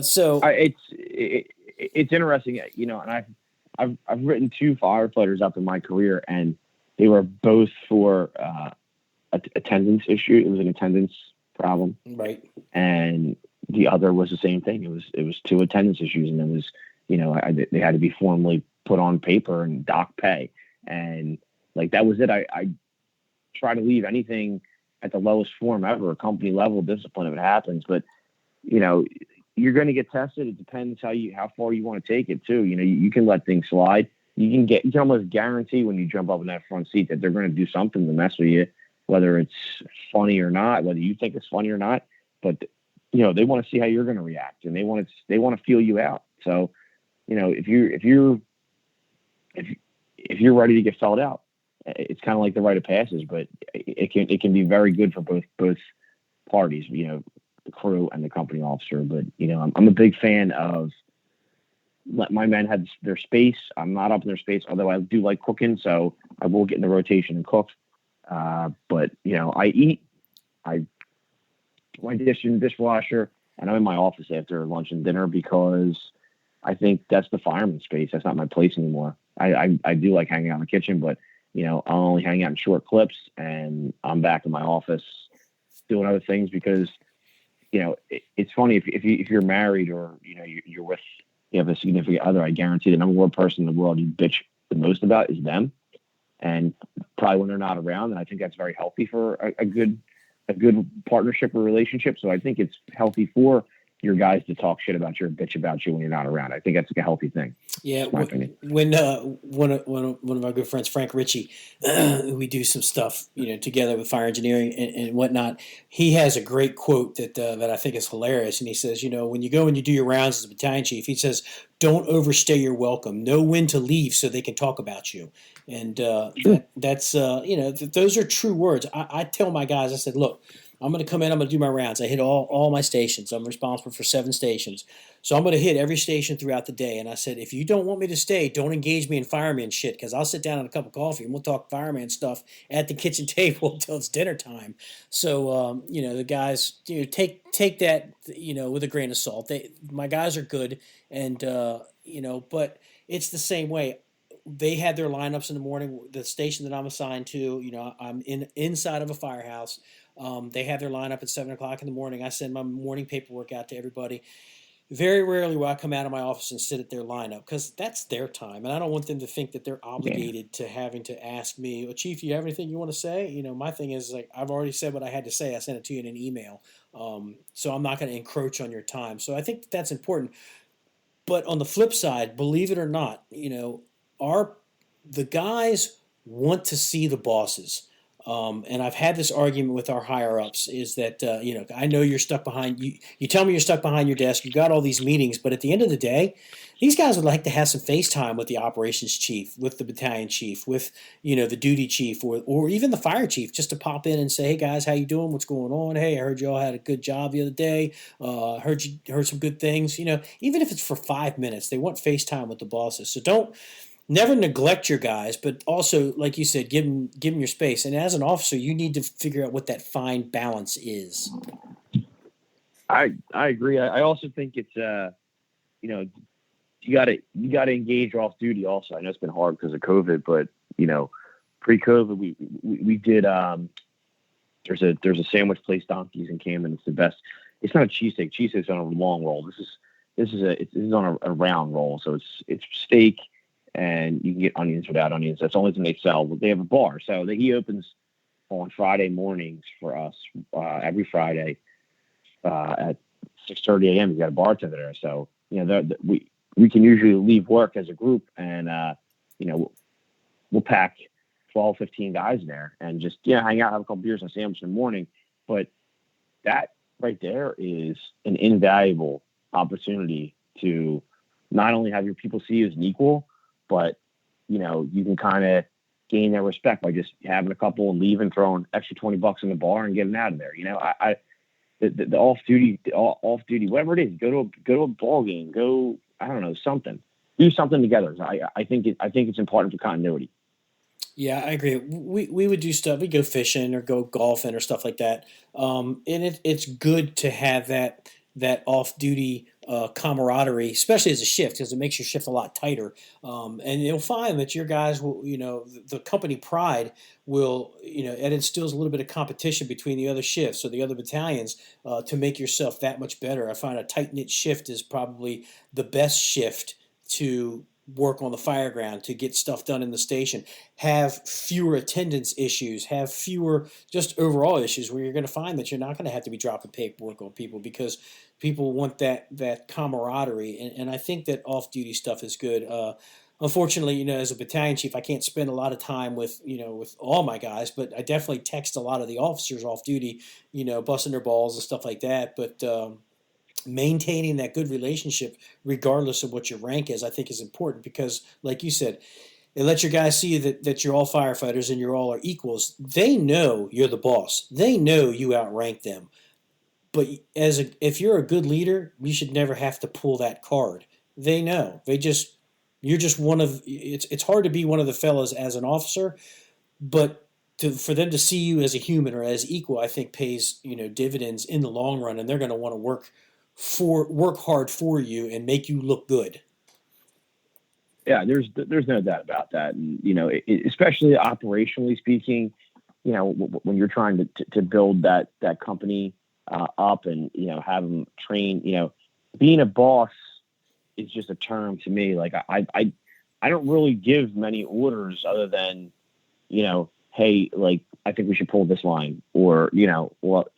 So it's interesting, and I've written 2 firefighters up in my career, and they were both for attendance issue. It was an attendance problem, right? And the other was the same thing. It was 2 attendance issues, and it was they had to be formally put on paper and dock pay, and like that was it. I try to leave anything at the lowest form ever, company level discipline if it happens, but you're going to get tested. It depends how far you want to take it too. You can let things slide. You can almost guarantee when you jump up in that front seat that they're going to do something to mess with you, whether it's funny or not, whether you think it's funny or not. But they want to see how you're going to react, and they want to feel you out. So, if you're ready to get felt out, it's kind of like the rite of passage. But it can be very good for both parties. The crew and the company officer. But I'm a big fan of let my men have their space. I'm not up in their space, although I do like cooking, so I will get in the rotation and cook. But I eat, I put my dish in the dishwasher, and I'm in my office after lunch and dinner because I think that's the fireman's space. That's not my place anymore. I do like hanging out in the kitchen, but I'll only hang out in short clips, and I'm back in my office doing other things because it's funny if you're married or you're with you have a significant other. I guarantee the number one person in the world you bitch the most about is them, and probably when they're not around. And I think that's very healthy for a good partnership or relationship. So I think it's healthy for your guys to talk shit about you or bitch about you when you're not around. I think that's like a healthy thing. Yeah. When one of my good friends, Frank Ritchie, we do some stuff, together with fire engineering and whatnot. He has a great quote that I think is hilarious. And he says, when you go and you do your rounds as a battalion chief, he says, don't overstay your welcome. Know when to leave so they can talk about you. And sure. that's those are true words. I tell my guys, I said, look, I'm going to come in, I'm going to do my rounds. I hit all my stations. I'm responsible for 7 stations. So I'm going to hit every station throughout the day. And I said, if you don't want me to stay, don't engage me in fireman shit, because I'll sit down and a cup of coffee and we'll talk fireman stuff at the kitchen table until it's dinner time. So, the guys, take that, with a grain of salt. My guys are good. And, but it's the same way. They had their lineups in the morning. The station that I'm assigned to, I'm inside of a firehouse. They have their lineup at 7 o'clock in the morning. I send my morning paperwork out to everybody. Very rarely will I come out of my office and sit at their lineup, because that's their time, and I don't want them to think that they're obligated to having to ask me, "Oh, Chief, you have anything you want to say?" My thing is, like, I've already said what I had to say. I sent it to you in an email, so I'm not going to encroach on your time. So I think that's important. But on the flip side, believe it or not, our the guys want to see the bosses. And I've had this argument with our higher ups, is that, I know you're stuck behind you. You tell me you're stuck behind your desk. You got all these meetings, but at the end of the day, these guys would like to have some FaceTime with the operations chief, with the battalion chief, with, the duty chief, or even the fire chief, just to pop in and say, "Hey guys, how you doing? What's going on? Hey, I heard you all had a good job the other day. Heard some good things." Even if it's for 5 minutes, they want FaceTime with the bosses. So don't never neglect your guys, but also, like you said, give them your space. And as an officer, you need to figure out what that fine balance is. I agree. I also think it's you got to engage off duty. Also, I know it's been hard because of COVID, but pre-COVID we did. There's a sandwich place, Donkeys in Camden. It's the best. It's not a cheesesteak. Cheesesteak's on a long roll. This is on a round roll. So it's steak. And you can get onions without onions. That's the only thing they sell. But they have a bar. So he opens on Friday mornings for us every Friday at 6:30 a.m. He's got a bartender there. So, we can usually leave work as a group and, we'll pack 12, 15 guys in there and just, hang out, have a couple beers and a sandwich in the morning. But that right there is an invaluable opportunity to not only have your people see you as an equal, but, you can kind of gain their respect by just having a couple and leaving, throwing extra $20 in the bar and getting out of there. The off duty, whatever it is, go to a ball game, go, I don't know, something, do something together. I think it's important for continuity. Yeah, I agree. We would do stuff. We go fishing or go golfing or stuff like that. And it's good to have that off duty camaraderie, especially as a shift, because it makes your shift a lot tighter. And you'll find that your guys will, the company pride will, it instills a little bit of competition between the other shifts or the other battalions to make yourself that much better. I find a tight knit shift is probably the best shift to work on the fire ground, to get stuff done in the station, have fewer attendance issues, have fewer just overall issues where you're going to find that you're not going to have to be dropping paperwork on people, because people want that camaraderie. And I think that off-duty stuff is good. Unfortunately, as a battalion chief, I can't spend a lot of time with all my guys, but I definitely text a lot of the officers off duty, busting their balls and stuff like that. But maintaining that good relationship, regardless of what your rank is, I think is important, because, like you said, it lets your guys see that you're all firefighters and you're all are equals. They know you're the boss. They know you outrank them. But if you're a good leader, you should never have to pull that card. They know. You're just one of. It's hard to be one of the fellas as an officer, but for them to see you as a human or as equal, I think pays dividends in the long run, and they're going to want to work hard for you and make you look good. Yeah, there's no doubt about that, and especially operationally speaking, when you're trying to build that company up and have them train, being a boss is just a term to me. Like I don't really give many orders other than hey, like I think we should pull this line, or well,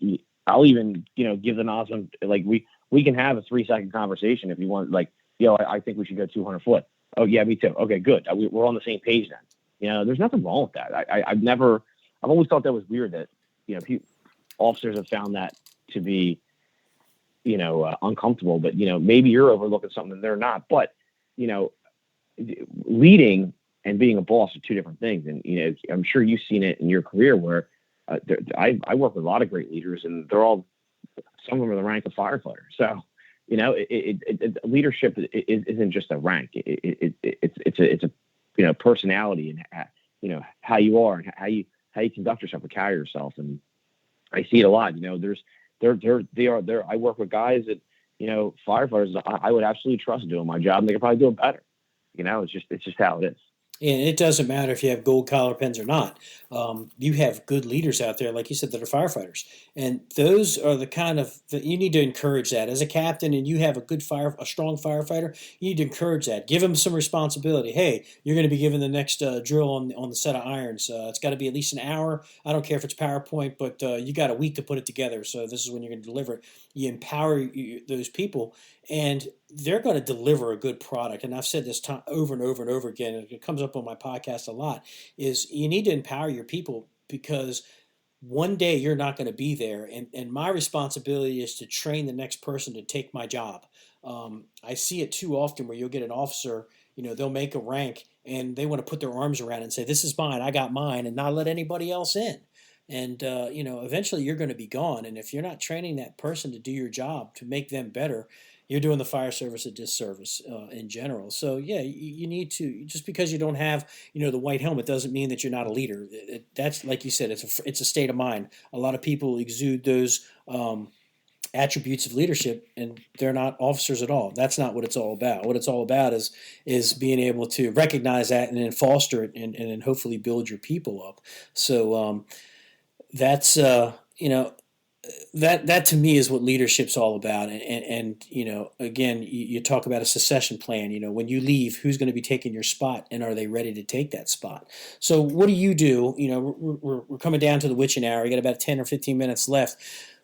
I'll even give the nozzle, like we can have a 3-second conversation if you want, like, I think we should go 200 foot. Oh yeah, me too. Okay, good. We're on the same page then. There's nothing wrong with that. I've always thought that was weird that, officers have found that to be, uncomfortable, but, maybe you're overlooking something that they're not. But, leading and being a boss are two different things. And, I'm sure you've seen it in your career where, I work with a lot of great leaders, and some of them are the rank of firefighter. So, leadership isn't just a rank. It's a personality, and how you are and how you conduct yourself and carry yourself. And I see it a lot. I work with guys that, firefighters I would absolutely trust doing my job, and they could probably do it better. It's just how it is. And it doesn't matter if you have gold collar pens or not. You have good leaders out there, like you said, that are firefighters, and those are the kind of you need to encourage that as a captain. And you have a strong firefighter. You need to encourage that. Give them some responsibility. Hey, you're going to be given the next drill on the set of irons. It's got to be at least an hour. I don't care if it's PowerPoint, but you got a week to put it together. So this is when you're going to deliver it. You empower those people, and they're going to deliver a good product. And I've said this over and over and over again, and it comes up on my podcast a lot, is you need to empower your people, because one day you're not going to be there. And my responsibility is to train the next person to take my job. I see it too often where you'll get an officer, they'll make a rank and they want to put their arms around it and say, this is mine, I got mine, and not let anybody else in. And, eventually you're going to be gone. And if you're not training that person to do your job, to make them better, you're doing the fire service a disservice in general. So yeah, you need to, just because you don't have, the white helmet doesn't mean that you're not a leader. That's, like you said, it's a state of mind. A lot of people exude those attributes of leadership, and they're not officers at all. That's not what it's all about. What it's all about is being able to recognize that and then foster it, and then hopefully build your people up. So that's that to me is what leadership's all about. And again, you talk about a succession plan. When you leave, who's going to be taking your spot, and are they ready to take that spot? So what do you do? We're coming down to the witching hour. You got about 10 or 15 minutes left.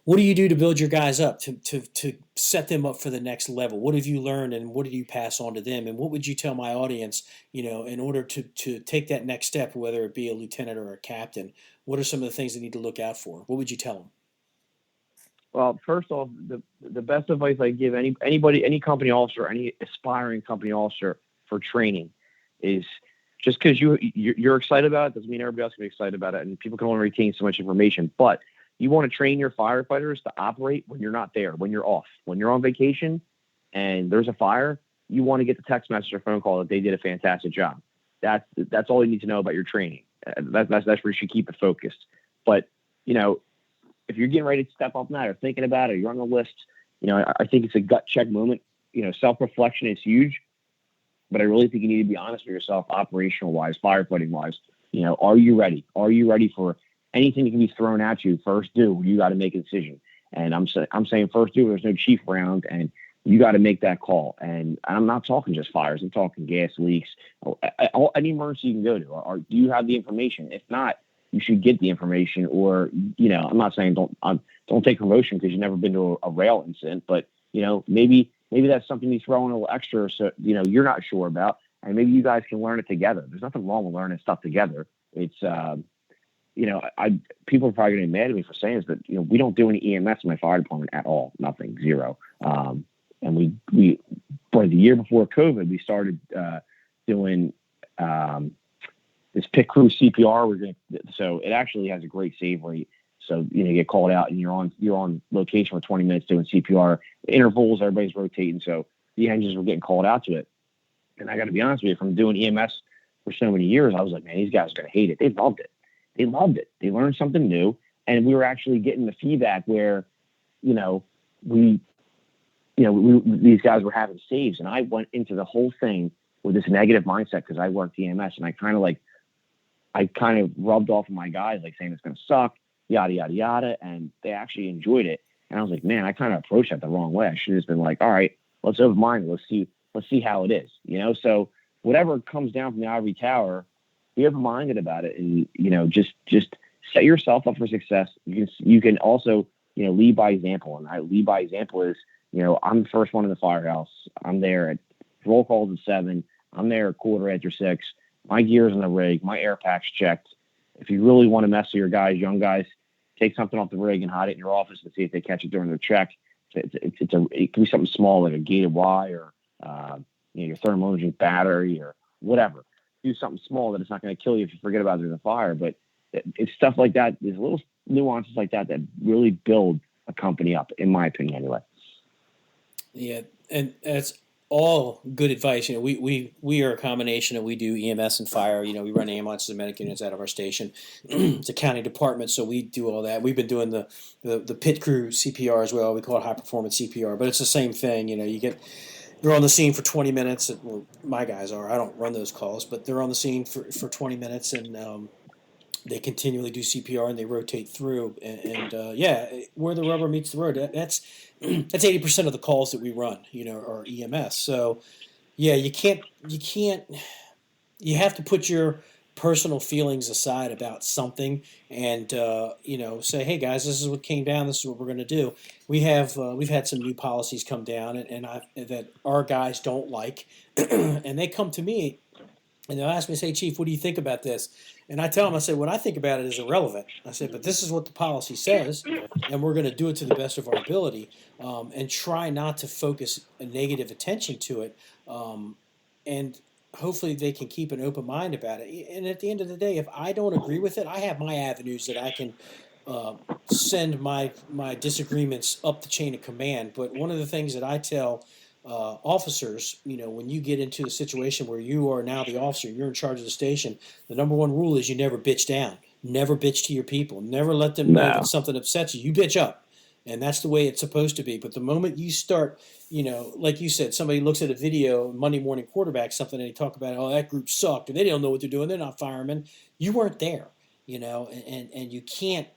What do you do to build your guys up, to set them up for the next level? What have you learned, and what did you pass on to them? And what would you tell my audience, in order to take that next step, whether it be a lieutenant or a captain? What are some of the things they need to look out for? What would you tell them? Well, first off, the best advice I give anybody, any company officer, any aspiring company officer for training, is just because you're excited about it doesn't mean everybody else can be excited about it, and people can only retain so much information. But you want to train your firefighters to operate when you're not there, when you're off, when you're on vacation, and there's a fire. You want to get the text message or phone call that they did a fantastic job. That's all you need to know about your training. That's where you should keep it focused. But if you're getting ready to step up now, or thinking about it, or you're on the list, I think it's a gut check moment. Self-reflection is huge, but I really think you need to be honest with yourself, operational wise, firefighting wise. Are you ready? Are you ready for anything that can be thrown at you? First due, you got to make a decision. And I'm saying first due, there's no chief around, and you got to make that call. And I'm not talking just fires. I'm talking gas leaks, any emergency you can go to. Or do you have the information? If not, you should get the information. Or, I'm not saying don't take promotion because you've never been to a rail incident, but, maybe that's something you throw in a little extra, so, you're not sure about, and maybe you guys can learn it together. There's nothing wrong with learning stuff together. It's, people are probably going to be mad at me for saying this, but, we don't do any EMS in my fire department at all. Nothing, zero. And we for the year before COVID, we started doing this pit crew CPR. So it actually has a great save rate. So you get called out and you're on location for 20 minutes doing CPR. Intervals, everybody's rotating. So the engines were getting called out to it. And I got to be honest with you, from doing EMS for so many years, I was like, man, these guys are going to hate it. They loved it. They learned something new, and we were actually getting the feedback where, these guys were having saves, and I went into the whole thing with this negative mindset because I worked EMS, and I kind of rubbed off on my guys, like saying it's going to suck, yada, yada, yada. And they actually enjoyed it. And I was like, man, I kind of approached that the wrong way. I should have just been like, all right, let's open mind. Let's see how it is, So whatever comes down from the ivory tower, be open-minded about it. And, just set yourself up for success. You can also, lead by example. And I lead by example is, I'm the first one in the firehouse. I'm there at roll calls at 7. I'm there at quarter after 6. My gear's in the rig. My air pack's checked. If you really want to mess with your guys, young guys, take something off the rig and hide it in your office and see if they catch it during their check. It can be something small like a gated wire, your thermal imaging battery or whatever. Do something small that it's not going to kill you if you forget about it in the fire. But it's stuff like that. There's little nuances like that really build a company up, in my opinion, anyway. Yeah, and that's all good advice. We are a combination of we do EMS and fire. We run ambulances and medic units out of our station. It's a county department, so we do all that. We've been doing the pit crew CPR as well. We call it high performance CPR, but it's the same thing. They're on the scene for 20 minutes. Well, my guys are. I don't run those calls, but they're on the scene for 20 minutes, and they continually do CPR and they rotate through. Where the rubber meets the road, that's 80% of the calls that we run, are EMS. So, yeah, you have to put your personal feelings aside about something and, say, hey guys, this is what came down. This is what we're going to do. We've had some new policies come down that our guys don't like, and they come to me and they'll ask me, say, Chief, what do you think about this? And I tell them, I said, what I think about it is irrelevant. I said, but this is what the policy says, and we're going to do it to the best of our ability, and try not to focus a negative attention to it. And hopefully they can keep an open mind about it. And at the end of the day, if I don't agree with it, I have my avenues that I can send my disagreements up the chain of command. But one of the things that I tell officers, when you get into a situation where you are now the officer, you're in charge of the station, the number one rule is you never bitch down. Never bitch to your people. Never let them know that something upsets you. You bitch up. And that's the way it's supposed to be. But the moment you start, like you said, somebody looks at a video, Monday Morning Quarterback, something, and they talk about, oh, that group sucked, and they don't know what they're doing. They're not firemen. You weren't there, and you can't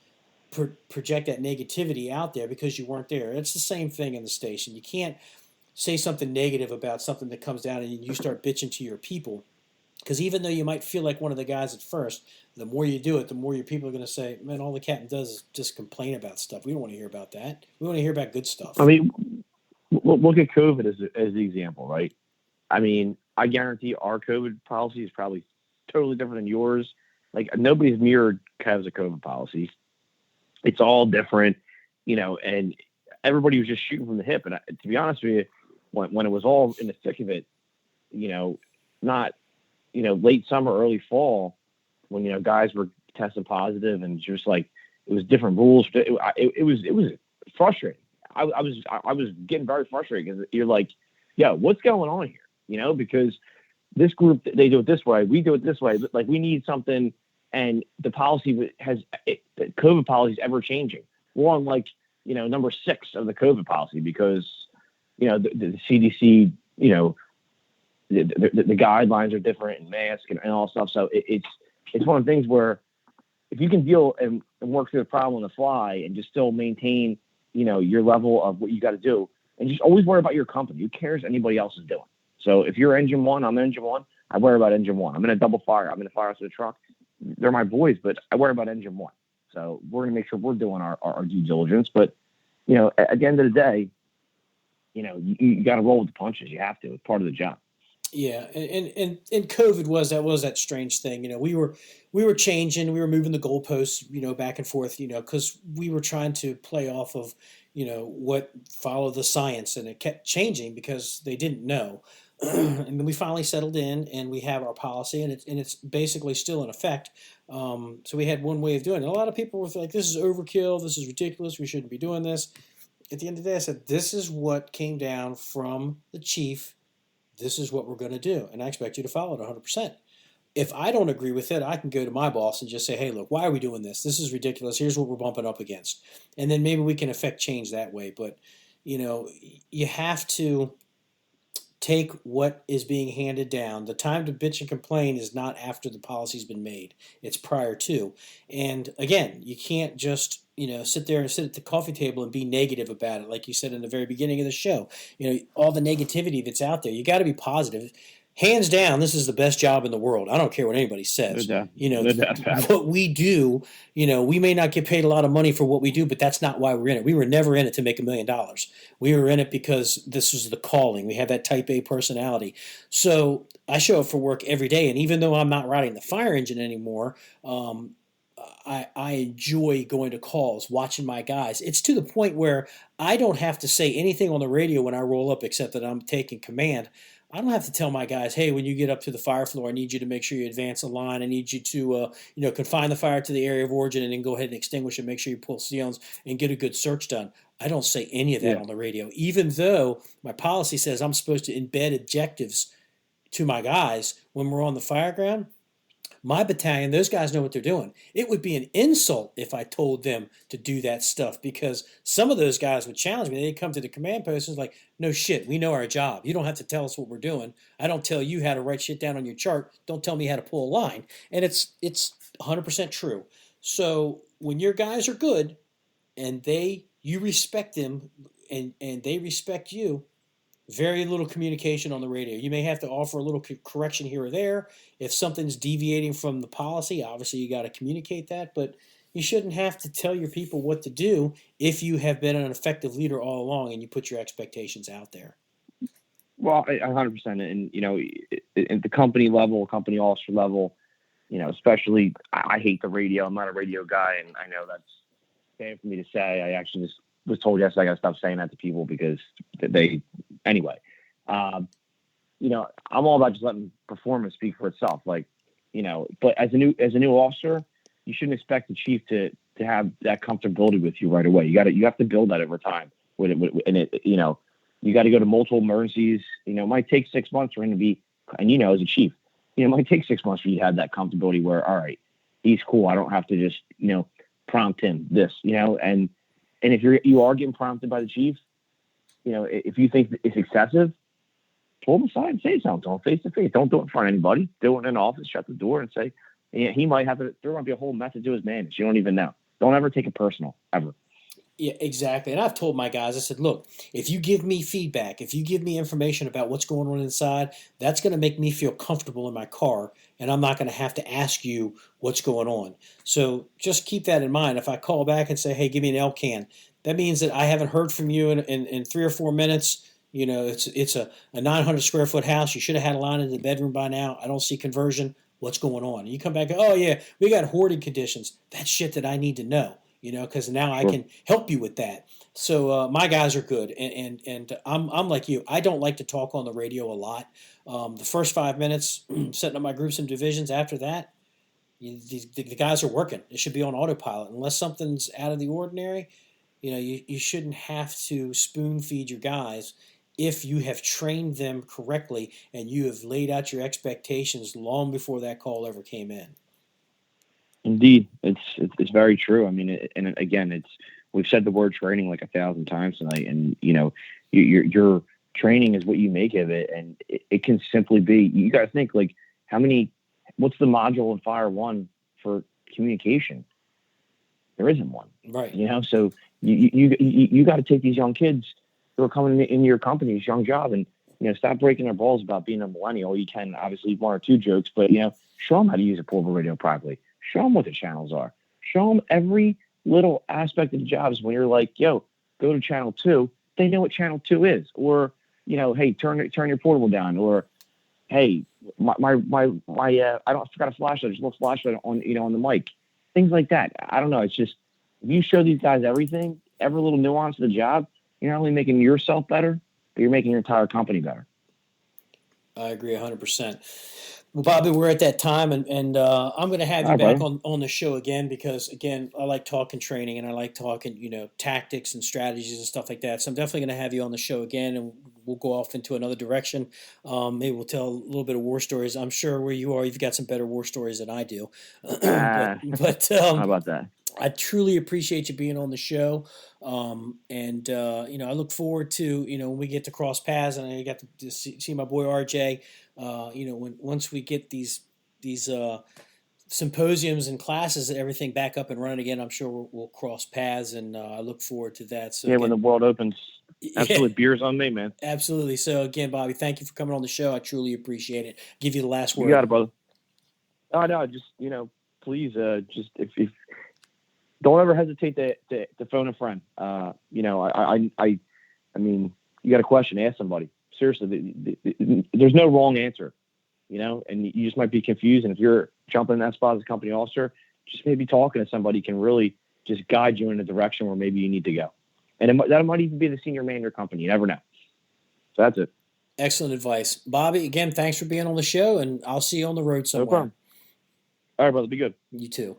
project that negativity out there because you weren't there. It's the same thing in the station. You can't say something negative about something that comes down and you start bitching to your people. Because even though you might feel like one of the guys at first, the more you do it, the more your people are going to say, man, all the captain does is just complain about stuff. We don't want to hear about that. We want to hear about good stuff. I mean, look at COVID as the example, right? I mean, I guarantee our COVID policy is probably totally different than yours. Like, nobody's mirrored Kev's COVID policy. It's all different, and everybody was just shooting from the hip. And to be honest with you, when it was all in the thick of it, not late summer, early fall, when guys were testing positive and just like it was different rules. It was frustrating. I was getting very frustrated because you're like, yo, what's going on here? Because this group, they do it this way, we do it this way. But like, we need something, and the policy the COVID policy is ever changing. We're on number 6 of the COVID policy because the CDC, the guidelines are different and masks and all stuff. So it's one of the things where if you can deal and work through the problem on the fly and just still maintain, your level of what you got to do, and just always worry about your company. Who cares what anybody else is doing? So if you're engine 1, I'm engine 1. I worry about engine 1. I'm in a double fire. I'm in a fire out of the truck. They're my boys, but I worry about engine 1. So we're going to make sure we're doing our due diligence. But, at the end of the day, you got to roll with the punches. You have to. It's part of the job. Yeah, and COVID was that strange thing. We were changing, we were moving the goalposts, back and forth, because we were trying to play off of, what followed the science, and it kept changing because they didn't know. And then we finally settled in, and we have our policy, and it's basically still in effect. So we had one way of doing it. A lot of people were like, "This is overkill. This is ridiculous. We shouldn't be doing this." At the end of the day, I said, "This is what came down from the chief. This is what we're going to do, and I expect you to follow it 100%. If I don't agree with it, I can go to my boss and just say, hey, look, why are we doing this? This is ridiculous. Here's what we're bumping up against. And then maybe we can affect change that way. But, you have to take what is being handed down. The time to bitch and complain is not after the policy's been made. It's prior to. And, again, you can't just sit there and sit at the coffee table and be negative about it. Like you said in the very beginning of the show, all the negativity that's out there, you got to be positive. Hands down, this is the best job in the world. I don't care what anybody says. What we do, we may not get paid a lot of money for what we do, but that's not why we're in it. We were never in it to make $1 million. We were in it because this was the calling. We have that type A personality. So I show up for work every day, and even though I'm not riding the fire engine anymore, I enjoy going to calls, watching my guys. It's to the point where I don't have to say anything on the radio when I roll up except that I'm taking command. I don't have to tell my guys, hey, when you get up to the fire floor, I need you to make sure you advance the line. I need you to, confine the fire to the area of origin and then go ahead and extinguish it. Make sure you pull seals and get a good search done. I don't say any of that on the radio, even though my policy says I'm supposed to embed objectives to my guys when we're on the fire ground. My battalion, those guys know what they're doing. It would be an insult if I told them to do that stuff, because some of those guys would challenge me. They'd come to the command post and it's like, no shit, we know our job. You don't have to tell us what we're doing. I don't tell you how to write shit down on your chart. Don't tell me how to pull a line. And it's 100% true. So when your guys are good and you respect them and they respect you, very little communication on the radio. You may have to offer a little correction here or there. If something's deviating from the policy, obviously you got to communicate that, but you shouldn't have to tell your people what to do if you have been an effective leader all along and you put your expectations out there. Well, 100%. And, at the company level, company officer level, especially, I hate the radio. I'm not a radio guy, and I know that's bad for me to say. I actually just was told yesterday I got to stop saying that to people because anyway, I'm all about just letting performance speak for itself. Like, but as a new officer, you shouldn't expect the chief to have that comfortability with you right away. You have to build that over time you got to go to multiple emergencies. It might take 6 months for him to be, and as a chief, it might take 6 months for you to have that comfortability where, all right, he's cool. I don't have to just, prompt him this, and if you are getting prompted by the chief, if you think it's excessive, pull him aside and say something. Don't face to face. Don't do it in front of anybody. Do it in an office. Shut the door and say, there might be a whole method to his madness. You don't even know. Don't ever take it personal, ever. Yeah, exactly. And I've told my guys, I said, look, if you give me feedback, if you give me information about what's going on inside, that's going to make me feel comfortable in my car, and I'm not going to have to ask you what's going on. So just keep that in mind. If I call back and say, hey, give me an LCAN, that means that I haven't heard from you in 3 or 4 minutes. It's a 900 square foot house. You should have had a line in the bedroom by now. I don't see conversion. What's going on? And you come back, oh, yeah, we got hoarding conditions. That's shit that I need to know. Because now I can help you with that. So my guys are good, and I'm like you. I don't like to talk on the radio a lot. The first 5 minutes, setting up my groups and divisions. After that, the guys are working. It should be on autopilot. Unless something's out of the ordinary, you shouldn't have to spoon feed your guys if you have trained them correctly and you have laid out your expectations long before that call ever came in. Indeed, it's very true. I mean, and again, we've said the word training like 1,000 times tonight, and your training is what you make of it, and it can simply be. You got to think like what's the module in Fire 1 for communication? There isn't one, right? So you got to take these young kids who are coming in your company's young job, and stop breaking their balls about being a millennial. You can obviously leave 1 or 2 jokes, but show them how to use a portable radio properly. Show them what the channels are. Show them every little aspect of the jobs. When you're like, yo, go to channel 2, they know what channel 2 is. Or, hey, turn your portable down. Or, hey, I forgot a flashlight. There's a little flashlight on the mic. Things like that. I don't know. It's just, if you show these guys everything, every little nuance of the job, you're not only making yourself better, but you're making your entire company better. I agree 100%. Well, Bobby, we're at that time, and I'm going to have you back on the show again because, again, I like talking training and I like talking, tactics and strategies and stuff like that. So I'm definitely going to have you on the show again, and we'll go off into another direction. Maybe we'll tell a little bit of war stories. I'm sure where you are, you've got some better war stories than I do. but how about that? I truly appreciate you being on the show. I look forward to, when we get to cross paths, and I got to see my boy RJ, once we get these symposiums and classes and everything back up and running again, I'm sure we'll cross paths, and I look forward to that. So when the world opens, absolutely, beer's on me, man. Absolutely. So again, Bobby, thank you for coming on the show. I truly appreciate it. Give you the last word. You got it, brother. Oh, no, just, please, just if don't ever hesitate to phone a friend. I mean, you got a question, ask somebody. Seriously, there's no wrong answer, and you just might be confused. And if you're jumping in that spot as a company officer, just maybe talking to somebody can really just guide you in a direction where maybe you need to go. And that might even be the senior man in your company. You never know. So that's it. Excellent advice. Bobby, again, thanks for being on the show, and I'll see you on the road somewhere. No problem. All right, brother. Be good. You too.